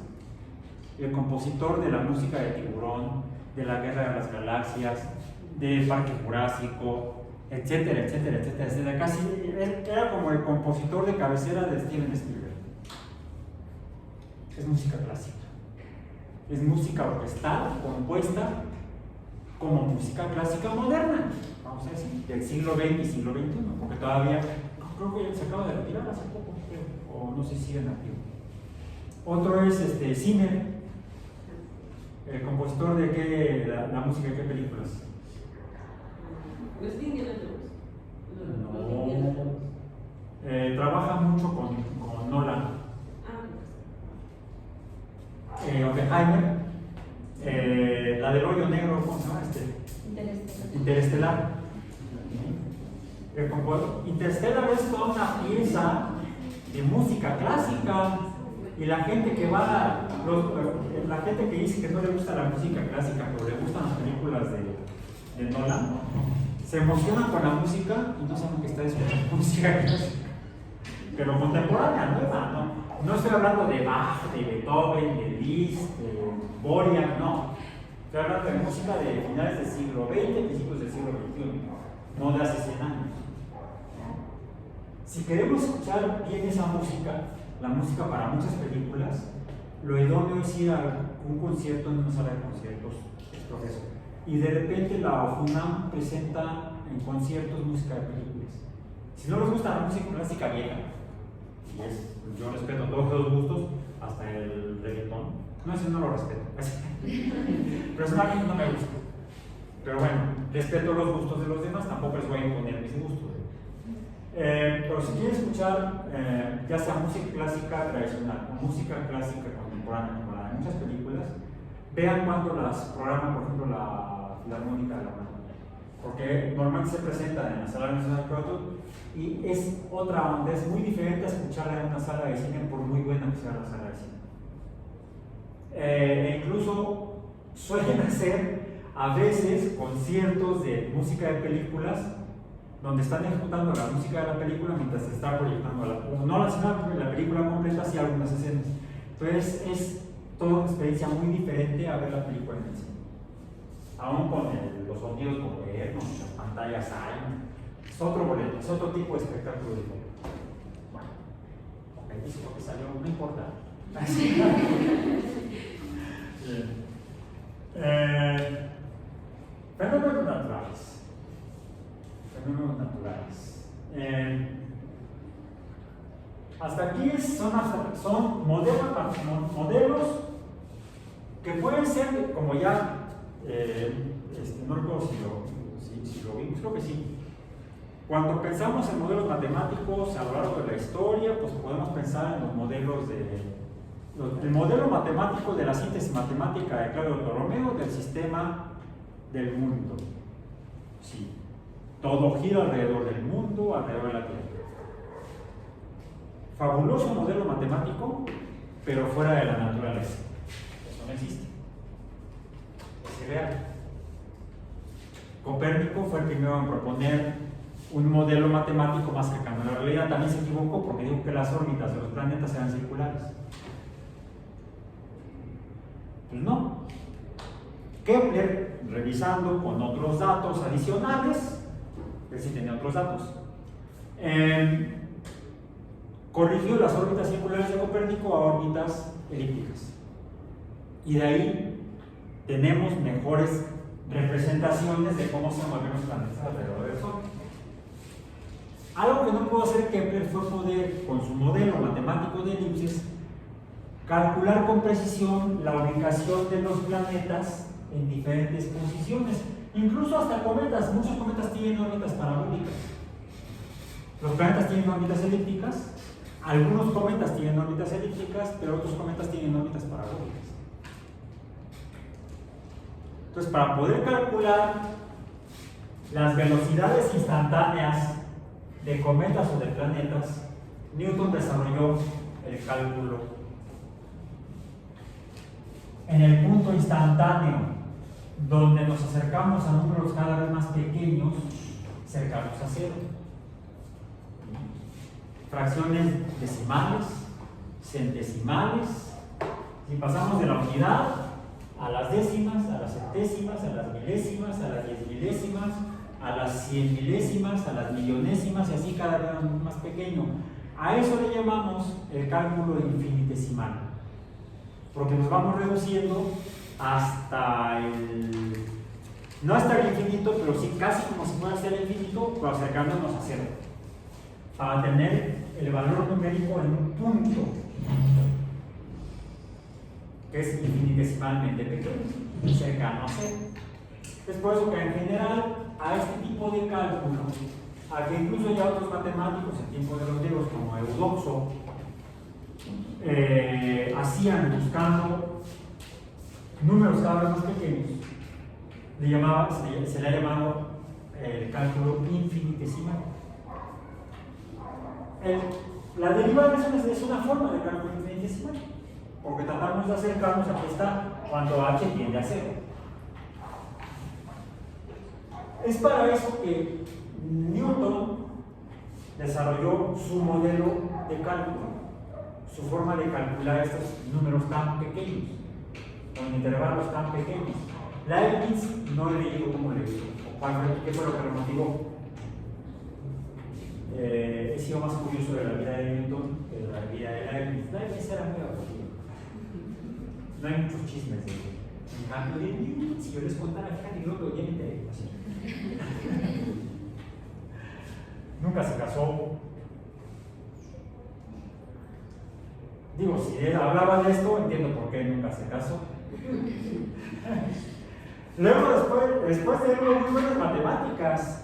el compositor de la música de Tiburón, de la Guerra de las Galaxias, del Parque Jurásico, etcétera, etcétera, etcétera, etcétera. Casi era como el compositor de cabecera de Steven Spielberg. Es música clásica. Es música orquestal, compuesta como música clásica moderna, vamos a decir, del siglo XX y siglo XXI, porque todavía, creo que se acaba de retirar hace poco, o no sé si sigue en activo. Otro es Zimmer, el compositor de qué, la música de qué películas. No. Trabaja mucho con Nolan. Oppenheimer, la del hoyo negro, ¿cómo se llama? Interestelar. Interestelar es toda una pieza de música clásica, y la gente que la gente que dice que no le gusta la música clásica, pero le gustan las películas de Nolan, se emocionan con la música y no saben que está escuchando música clásica, pero contemporánea, nueva, ¿no? No estoy hablando de Bach, de Beethoven, de Liszt, de Dvorak, no. Estoy hablando de música de finales del siglo XX, principios del siglo XXI, no de hace 100 años. Si queremos escuchar bien esa música, la música para muchas películas, lo idóneo es ir a un concierto en una sala de conciertos, profesor. Y de repente la UNAM presenta en conciertos música de películas. Si no les gusta la música clásica vieja, yo respeto todos los gustos, hasta el reggaetón. No, ese no lo respeto. Personalmente no me gusta. Pero bueno, respeto los gustos de los demás, tampoco les voy a imponer mis gustos. Pero si quieren escuchar, ya sea música clásica tradicional o música clásica contemporánea, como la de muchas películas, vean cuando las programan, por ejemplo, la Filarmónica de la UNAM. Porque normalmente se presentan en la sala nacional de Nezahualcóyotl y es otra onda, es muy diferente a escucharla en una sala de cine, por muy buena que sea la sala de cine. Incluso suelen hacer a veces conciertos de música de películas donde están ejecutando la música de la película mientras se está proyectando la película completa, sí algunas escenas. Entonces es toda una experiencia muy diferente a ver la película en el cine. Aún con los sonidos modernos, las pantallas hay, es otro boleto, es otro tipo de espectáculo diferente. Bueno, ok, eso es lo que salió, no importa. Fenómenos naturales. Fenómenos naturales. Hasta aquí son modelos que pueden ser, como ya, no recuerdo si lo vimos, creo que sí. Cuando pensamos en modelos matemáticos a lo largo de la historia, pues podemos pensar en los modelos el modelo matemático de la síntesis matemática de Claudio Ptolomeo del sistema del mundo. Sí, todo gira alrededor del mundo, alrededor de la Tierra. Fabuloso modelo matemático, pero fuera de la naturaleza. Eso no existe. Es irreal. Copérnico fue el primero en proponer un modelo matemático más cercano a la realidad. También se equivocó porque dijo que las órbitas de los planetas eran circulares. Pues no. Kepler, revisando con otros datos adicionales, él sí tenía otros datos, corrigió las órbitas circulares de Copérnico a órbitas elípticas. Y de ahí tenemos mejores representaciones de cómo se mueven los planetas alrededor del Sol. Algo que no pudo hacer Kepler fue poder, con su modelo matemático de elipses, calcular con precisión la ubicación de los planetas en diferentes posiciones. Incluso hasta cometas, muchos cometas tienen órbitas parabólicas. Los planetas tienen órbitas elípticas, algunos cometas tienen órbitas elípticas, pero otros cometas tienen órbitas parabólicas. Entonces, para poder calcular las velocidades instantáneas de cometas o de planetas, Newton desarrolló el cálculo en el punto instantáneo, donde nos acercamos a números cada vez más pequeños, cercanos a cero. Fracciones decimales, centesimales, si pasamos de la unidad a las décimas, a las centésimas, a las milésimas, a las 10 milésimas, a las 100 milésimas, a las millonésimas y así cada vez más pequeño. A eso le llamamos el cálculo infinitesimal, porque nos vamos reduciendo hasta no hasta el infinito, pero sí casi como si fuera a ser el infinito, pero acercándonos a cero, para tener el valor numérico en un punto que es infinitesimalmente pequeño, cercano a cero. Es por eso que en general a este tipo de cálculo, a que incluso ya otros matemáticos en tiempo de los griegos como Eudoxo hacían buscando números cada vez más pequeños, se le ha llamado el cálculo infinitesimal. La derivada es una forma de cálculo infinitesimal, porque tratamos de acercarnos a que está cuando h tiende a cero. Es para eso que Newton desarrolló su modelo de cálculo, su forma de calcular estos números tan pequeños, con intervalos tan pequeños. Leibniz no he leído cómo le hizo, qué fue lo que lo motivó. He sido más curioso de la vida de Newton que de la vida de Leibniz. Leibniz era muy aburrido. No hay muchos chismes de él. En cambio de Newton, si yo les contara, fíjate, yo lo llené de así. Nunca se casó. Digo, si él hablaba de esto, entiendo por qué nunca se casó. Luego, después de él, muy buenas matemáticas.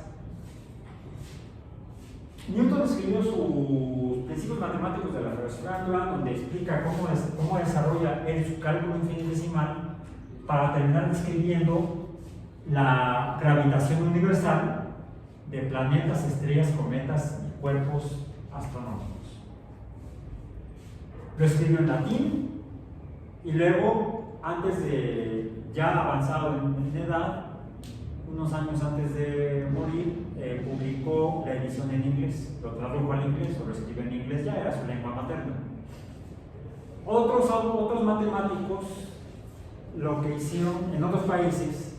Newton escribió sus principios matemáticos de la relación, donde explica cómo desarrolla él su cálculo infinitesimal para terminar describiendo la gravitación universal de planetas, estrellas, cometas y cuerpos astronómicos. Lo escribió en latín y luego, antes de ya avanzado en edad, unos años antes de morir, publicó la edición en inglés. Lo tradujo al inglés o lo escribió en inglés, ya era su lengua materna. Otros matemáticos lo que hicieron en otros países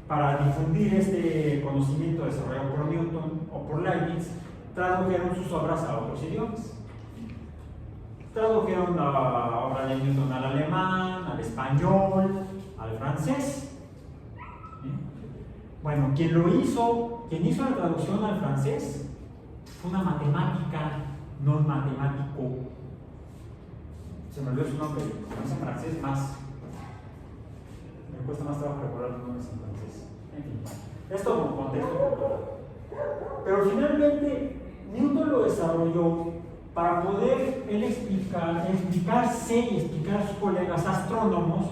para difundir este conocimiento desarrollado por Newton o por Leibniz, tradujeron sus obras a otros idiomas. Tradujeron la obra de Newton al alemán, al español, al francés. Bueno, quien hizo la traducción al francés fue una matemática, no un matemático. Se me olvidó su nombre, no es en francés más. Me cuesta más trabajo recordar los nombres en francés. En fin, esto como contexto cultural. Pero finalmente, Newton lo desarrolló para poder él explicarse y explicar a sus colegas astrónomos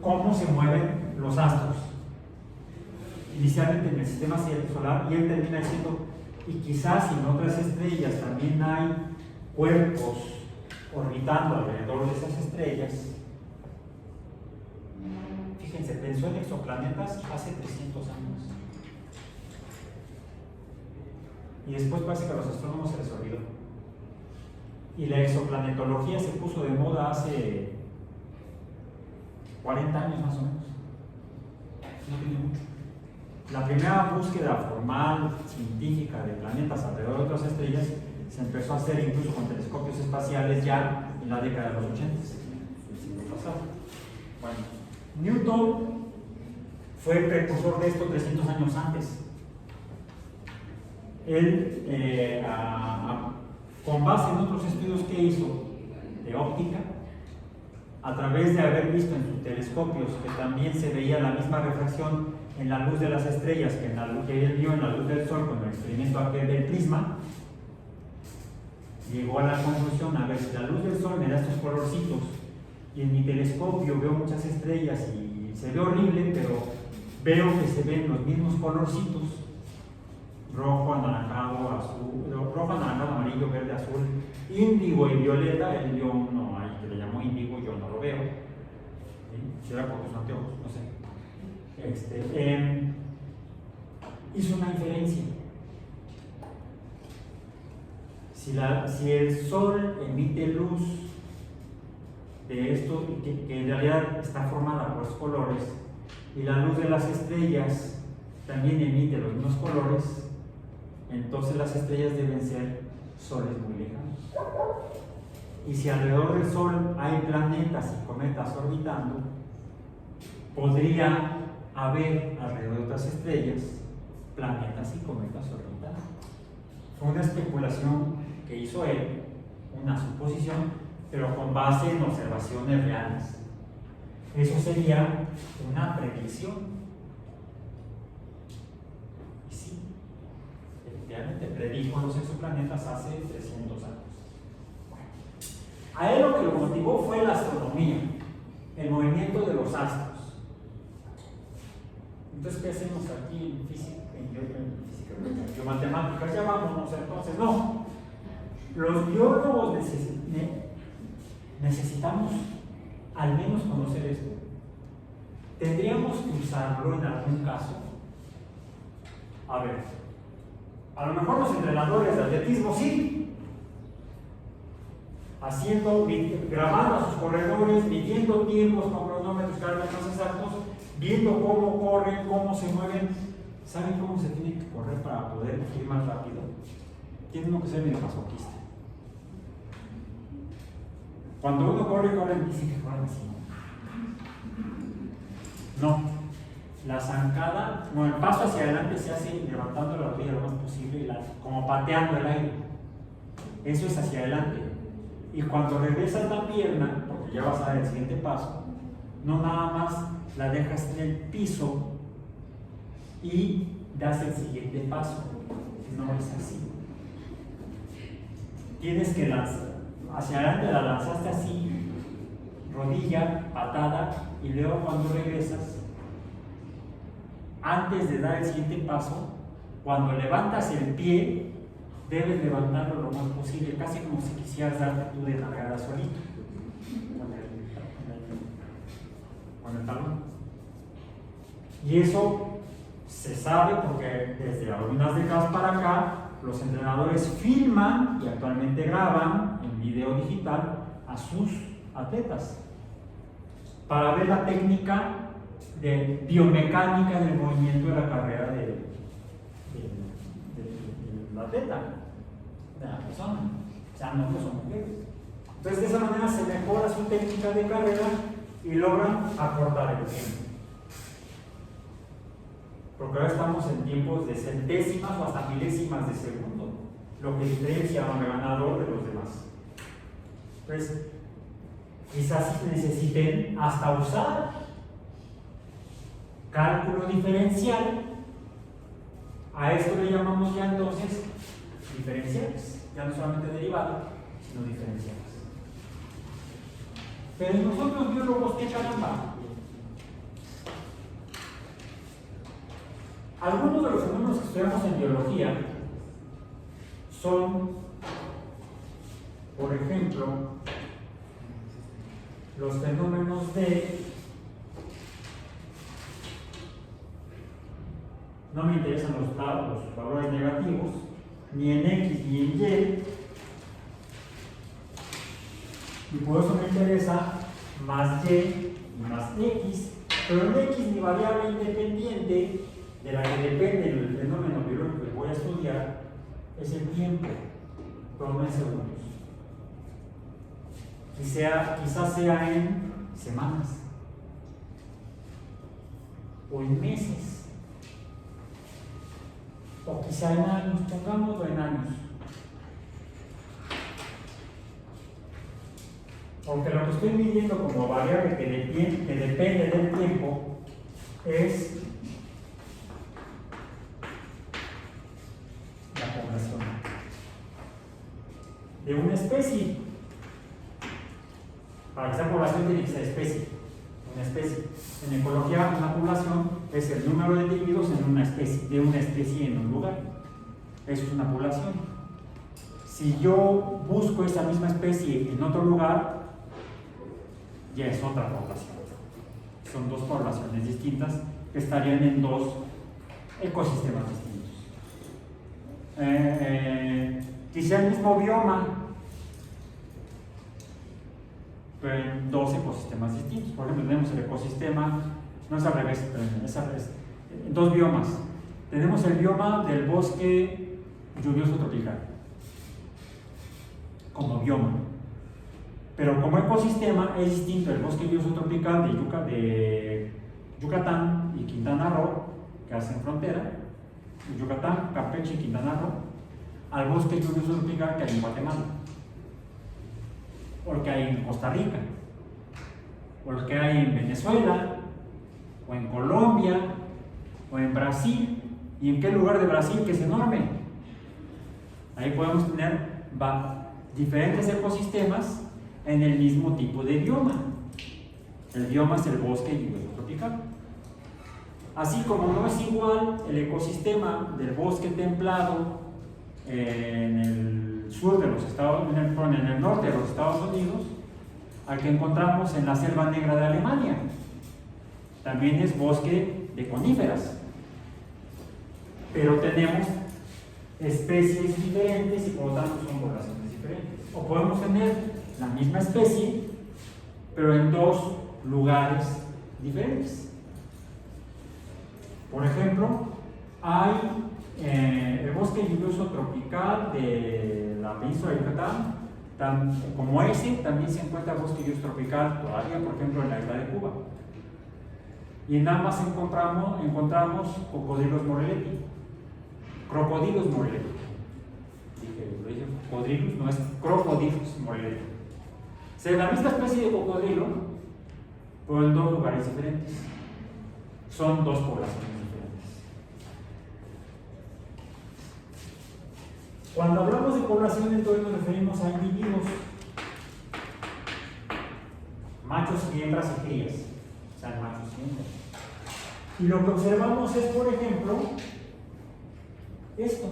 cómo se mueven los astros. Inicialmente en el sistema solar, y él termina diciendo, y quizás en otras estrellas también hay cuerpos orbitando alrededor de esas estrellas. Fíjense, pensó en exoplanetas hace 300 años. y después parece que a los astrónomos se les olvidó. Y la exoplanetología se puso de moda hace 40 años más o menos. No tiene mucho. La primera búsqueda formal, científica de planetas alrededor de otras estrellas se empezó a hacer incluso con telescopios espaciales ya en la década de los 80, del siglo pasado. Bueno, Newton fue el precursor de esto 300 años antes. Él, con base en otros estudios que hizo de óptica, a través de haber visto en sus telescopios que también se veía la misma refracción en la luz de las estrellas que en la luz que él vio en la luz del sol con el experimento aquel del prisma, llegó a la conclusión: a ver, si la luz del sol me da estos colorcitos y en mi telescopio veo muchas estrellas y se ve horrible, pero veo que se ven los mismos colorcitos, rojo, anaranjado, azul, rojo, anaranjado, amarillo, verde, azul, índigo y violeta. Él vio uno ahí que le llamó índigo, yo no lo veo. ¿Sí? ¿Será por tus anteojos? No sé. Hizo una inferencia. Si el sol emite luz de esto, que en realidad está formada por los colores, y la luz de las estrellas también emite los mismos colores, entonces las estrellas deben ser soles muy lejanos. Y si alrededor del Sol hay planetas y cometas orbitando, podría haber alrededor de otras estrellas planetas y cometas orbitando. Fue una especulación que hizo él, una suposición, pero con base en observaciones reales. Eso sería una predicción. Y sí, efectivamente predijo los exoplanetas hace 300 años. Bueno, a él lo que lo motivó fue la astronomía, el movimiento de los astros. Entonces, ¿qué hacemos aquí en física, en geomatemáticas? Ya vámonos, entonces, no. Los biólogos necesitamos al menos conocer esto. ¿Tendríamos que usarlo en algún caso? A ver, a lo mejor los entrenadores de atletismo sí, grabando a sus corredores, midiendo tiempos con cronómetros cada vez más exactos, viendo cómo corren, cómo se mueven. ¿Saben cómo se tiene que correr para poder ir más rápido? Tiene uno que ser medio masoquista. Cuando uno corre en bici, que corre así. No, la zancada, no, el paso hacia adelante se hace levantando la rodilla lo más posible, como pateando el aire. Eso es hacia adelante. Y cuando regresas la pierna, porque ya vas a dar el siguiente paso, no nada más la dejas en el piso y das el siguiente paso. No es así. Tienes que lanzar hacia adelante, la lanzaste así, rodilla, patada, y luego cuando regresas, antes de dar el siguiente paso, cuando levantas el pie, debes levantarlo lo más posible, casi como si quisieras darte tú de nalgada solito, con el talón. Y eso se sabe porque desde algunas décadas para acá, los entrenadores filman y actualmente graban en video digital a sus atletas para ver la técnica de biomecánica del movimiento de la carrera del atleta, de la persona, sean hombres o mujeres. Entonces, de esa manera se mejora su técnica de carrera y logran acortar el tiempo. Porque ahora estamos en tiempos de centésimas o hasta milésimas de segundo, lo que diferencia al ganador de los demás. Entonces, quizás necesiten hasta usar cálculo diferencial. A esto le llamamos ya entonces diferenciales, ya no solamente derivado, sino diferenciales. Pero nosotros biólogos, ¿qué caramba? Algunos de los fenómenos que estudiamos en biología son, por ejemplo, los fenómenos de... No me interesan los valores negativos, ni en X ni en Y, y por eso me interesa más Y y más X, pero en X mi variable independiente de la que depende del fenómeno biológico que voy a estudiar es el tiempo, pero no en segundos. Quizás sea en semanas o en meses o quizá en años, pongámoslo en años. Porque lo que estoy midiendo como variable que depende del tiempo es la población de una especie. Para que sea población tiene que ser especie, una especie. En ecología, una población es el número de individuos en una especie, de una especie en un lugar. Eso es una población. Si yo busco esa misma especie en otro lugar, ya es otra población. Son dos poblaciones distintas que estarían en dos ecosistemas distintos. Quizá el mismo bioma, pero en dos ecosistemas distintos. Por ejemplo, tenemos el ecosistema, no es al revés, es al revés, en dos biomas. Tenemos el bioma del bosque lluvioso tropical, como bioma. Pero como ecosistema es distinto el bosque lluvioso tropical de Yucatán y Quintana Roo, que hacen frontera, Yucatán, Campeche y Quintana Roo, al bosque lluvioso tropical que hay en Guatemala, o el que hay en Costa Rica, o el que hay en Venezuela, o en Colombia, o en Brasil. ¿Y en qué lugar de Brasil? Que es enorme. Ahí podemos tener diferentes ecosistemas en el mismo tipo de bioma. El bioma es el bosque lluvioso tropical. Así como no es igual el ecosistema del bosque templado en el sur de los Estados Unidos, en el norte de los Estados Unidos, al que encontramos en la Selva Negra de Alemania. También es bosque de coníferas, pero tenemos especies diferentes y por lo tanto son poblaciones diferentes. O podemos tener la misma especie, pero en dos lugares diferentes. Por ejemplo, hay el bosque lluvioso tropical de la península de Yucatán, como ese, también se encuentra bosque lluvioso tropical todavía, por ejemplo, en la isla de Cuba. Y en ambas encontramos cocodrilos moreleti. Crocodilos moreleti. Lo dije cocodrilos, no es crocodilos moreleti. O sea, la misma especie de cocodrilo, pero en dos lugares diferentes. Son dos poblaciones diferentes. Cuando hablamos de población, entonces nos referimos a individuos, machos y hembras y crías, o sea, machos y hembras. Y lo que observamos es, por ejemplo, esto.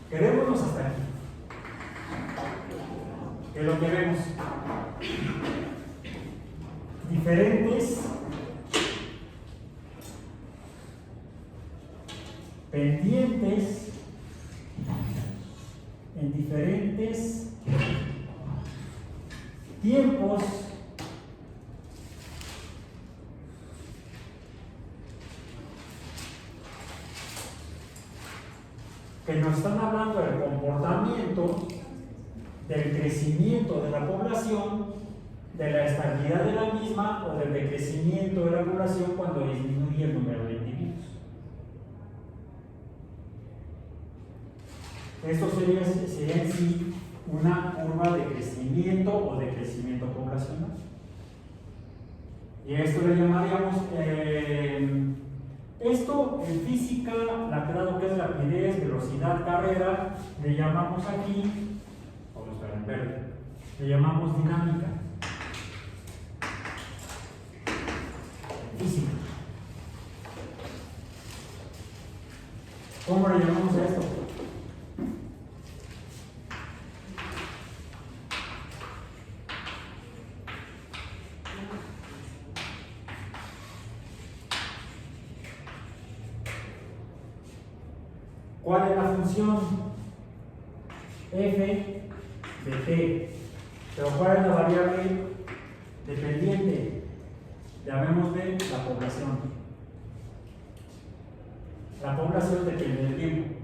Quedémonos hasta aquí. ¿Qué es lo que vemos? Diferentes pendientes en diferentes tiempos que nos están hablando del comportamiento, del crecimiento de la población, de la estabilidad de la misma o del decrecimiento de la población cuando disminuye el número de individuos. Esto sería en sí una curva de crecimiento o decrecimiento poblacional. Y a esto le llamaríamos, esto en física, lo que es rapidez, velocidad, carrera, le llamamos aquí, vamos a ver en verde, le llamamos dinámica. Física. ¿Cómo le llamamos a esto? ¿Cuál es la función? F de t. Pero ¿cuál es la variable dependiente? Llamémosle la población. La población depende del tiempo.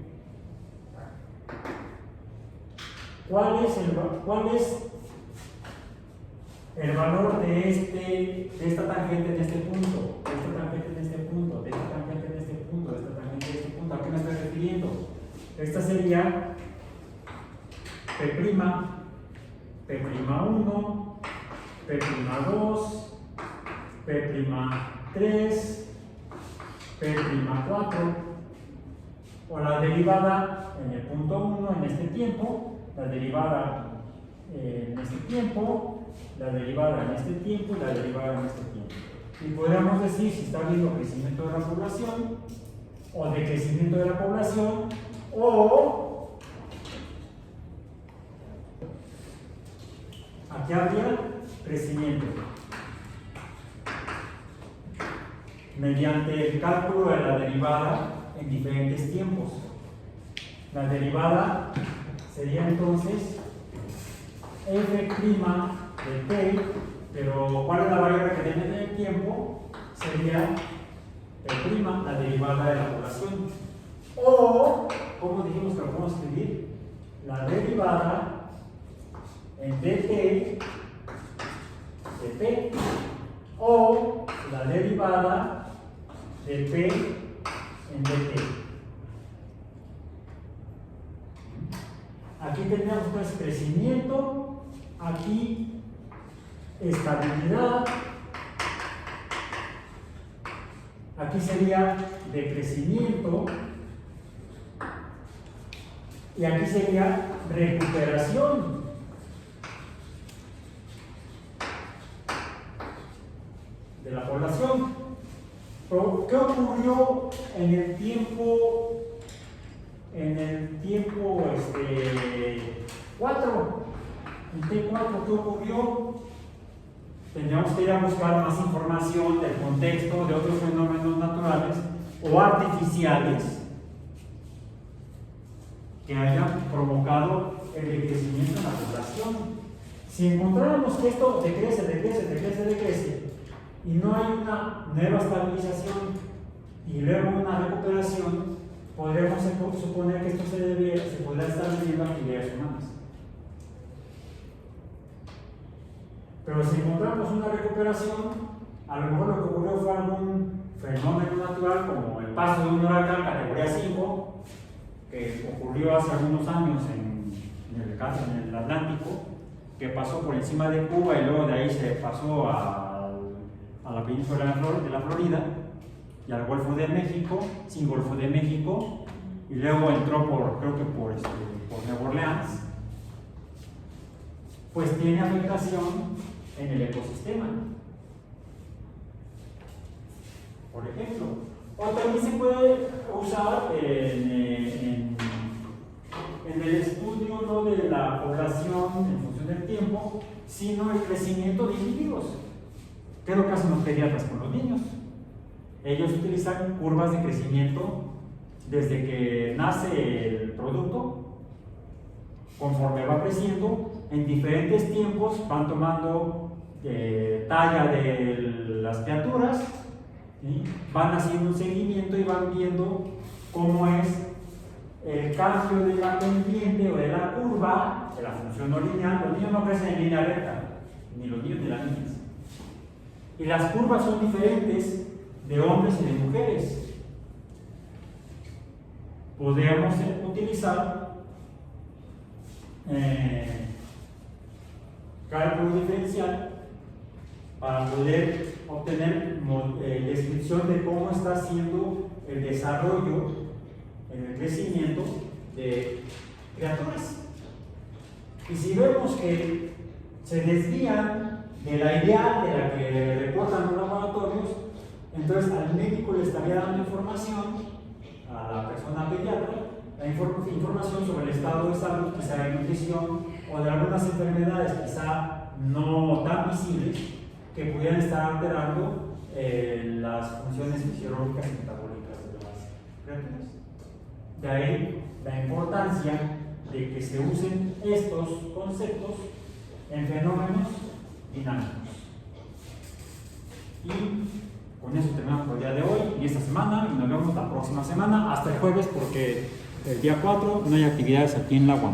¿Cuál es el valor de esta tangente en este punto? De esta tangente en este punto, de esta tangente en este punto, de esta tangente en este punto. ¿A qué me estoy refiriendo? Esta sería P', P'1, P'2, P'3, P'4, o la derivada en el punto 1 en este tiempo, la derivada en este tiempo, la derivada en este tiempo y la derivada en este tiempo. Y podríamos decir si está habiendo crecimiento de la población o decrecimiento de la población, o aquí habría crecimiento mediante el cálculo de la derivada en diferentes tiempos. La derivada sería entonces f' de t, pero ¿cuál es la variable que depende del tiempo? Sería P', la derivada de la población. O, como dijimos que lo podemos escribir, la derivada en dt de p, o la derivada de p en dt. Aquí tendríamos pues crecimiento, aquí estabilidad, aquí sería decrecimiento y aquí sería recuperación. De la población. Pero, ¿qué ocurrió en el tiempo 4? En T4, ¿qué ocurrió? Tendríamos que ir a buscar más información del contexto de otros fenómenos naturales o artificiales que hayan provocado el decrecimiento en la población. Si encontráramos que esto decrece y no hay una nueva estabilización y luego una recuperación, podríamos suponer que esto se podría estar debiendo a actividades humanas. Pero si encontramos una recuperación, a lo mejor lo que ocurrió fue algún fenómeno natural como el paso de un huracán categoría 5 que ocurrió hace algunos años en el Atlántico, que pasó por encima de Cuba y luego de ahí se pasó a la península de la Florida y al Golfo de México, sin Golfo de México, y luego entró por Nueva Orleans, pues tiene afectación en el ecosistema, por ejemplo. O también se puede usar en el estudio no de la población en función del tiempo, sino el crecimiento de individuos. ¿Qué es lo que hacen los pediatras con los niños? Ellos utilizan curvas de crecimiento desde que nace el producto, conforme va creciendo, en diferentes tiempos van tomando talla de las criaturas, ¿sí? Van haciendo un seguimiento y van viendo cómo es el cambio de la pendiente o de la curva, de la función no lineal. Los niños no crecen en línea recta, ni los niños ni las niñas. Y las curvas son diferentes de hombres y de mujeres. Podríamos utilizar cálculo diferencial para poder obtener descripción de cómo está siendo el desarrollo en el crecimiento de criaturas. Y si vemos que se desvían de la ideal de la que reportan los laboratorios, entonces al médico le estaría dando información a la persona pediatra, la información sobre el estado de salud, quizá de nutrición o de algunas enfermedades quizá no tan visibles que pudieran estar alterando las funciones fisiológicas y metabólicas de las criaturas. De ahí la importancia de que se usen estos conceptos en fenómenos dinámicos. Y con eso terminamos por el día de hoy y esta semana, y nos vemos la próxima semana, hasta el jueves, porque el día 4 no hay actividades aquí en la UAM.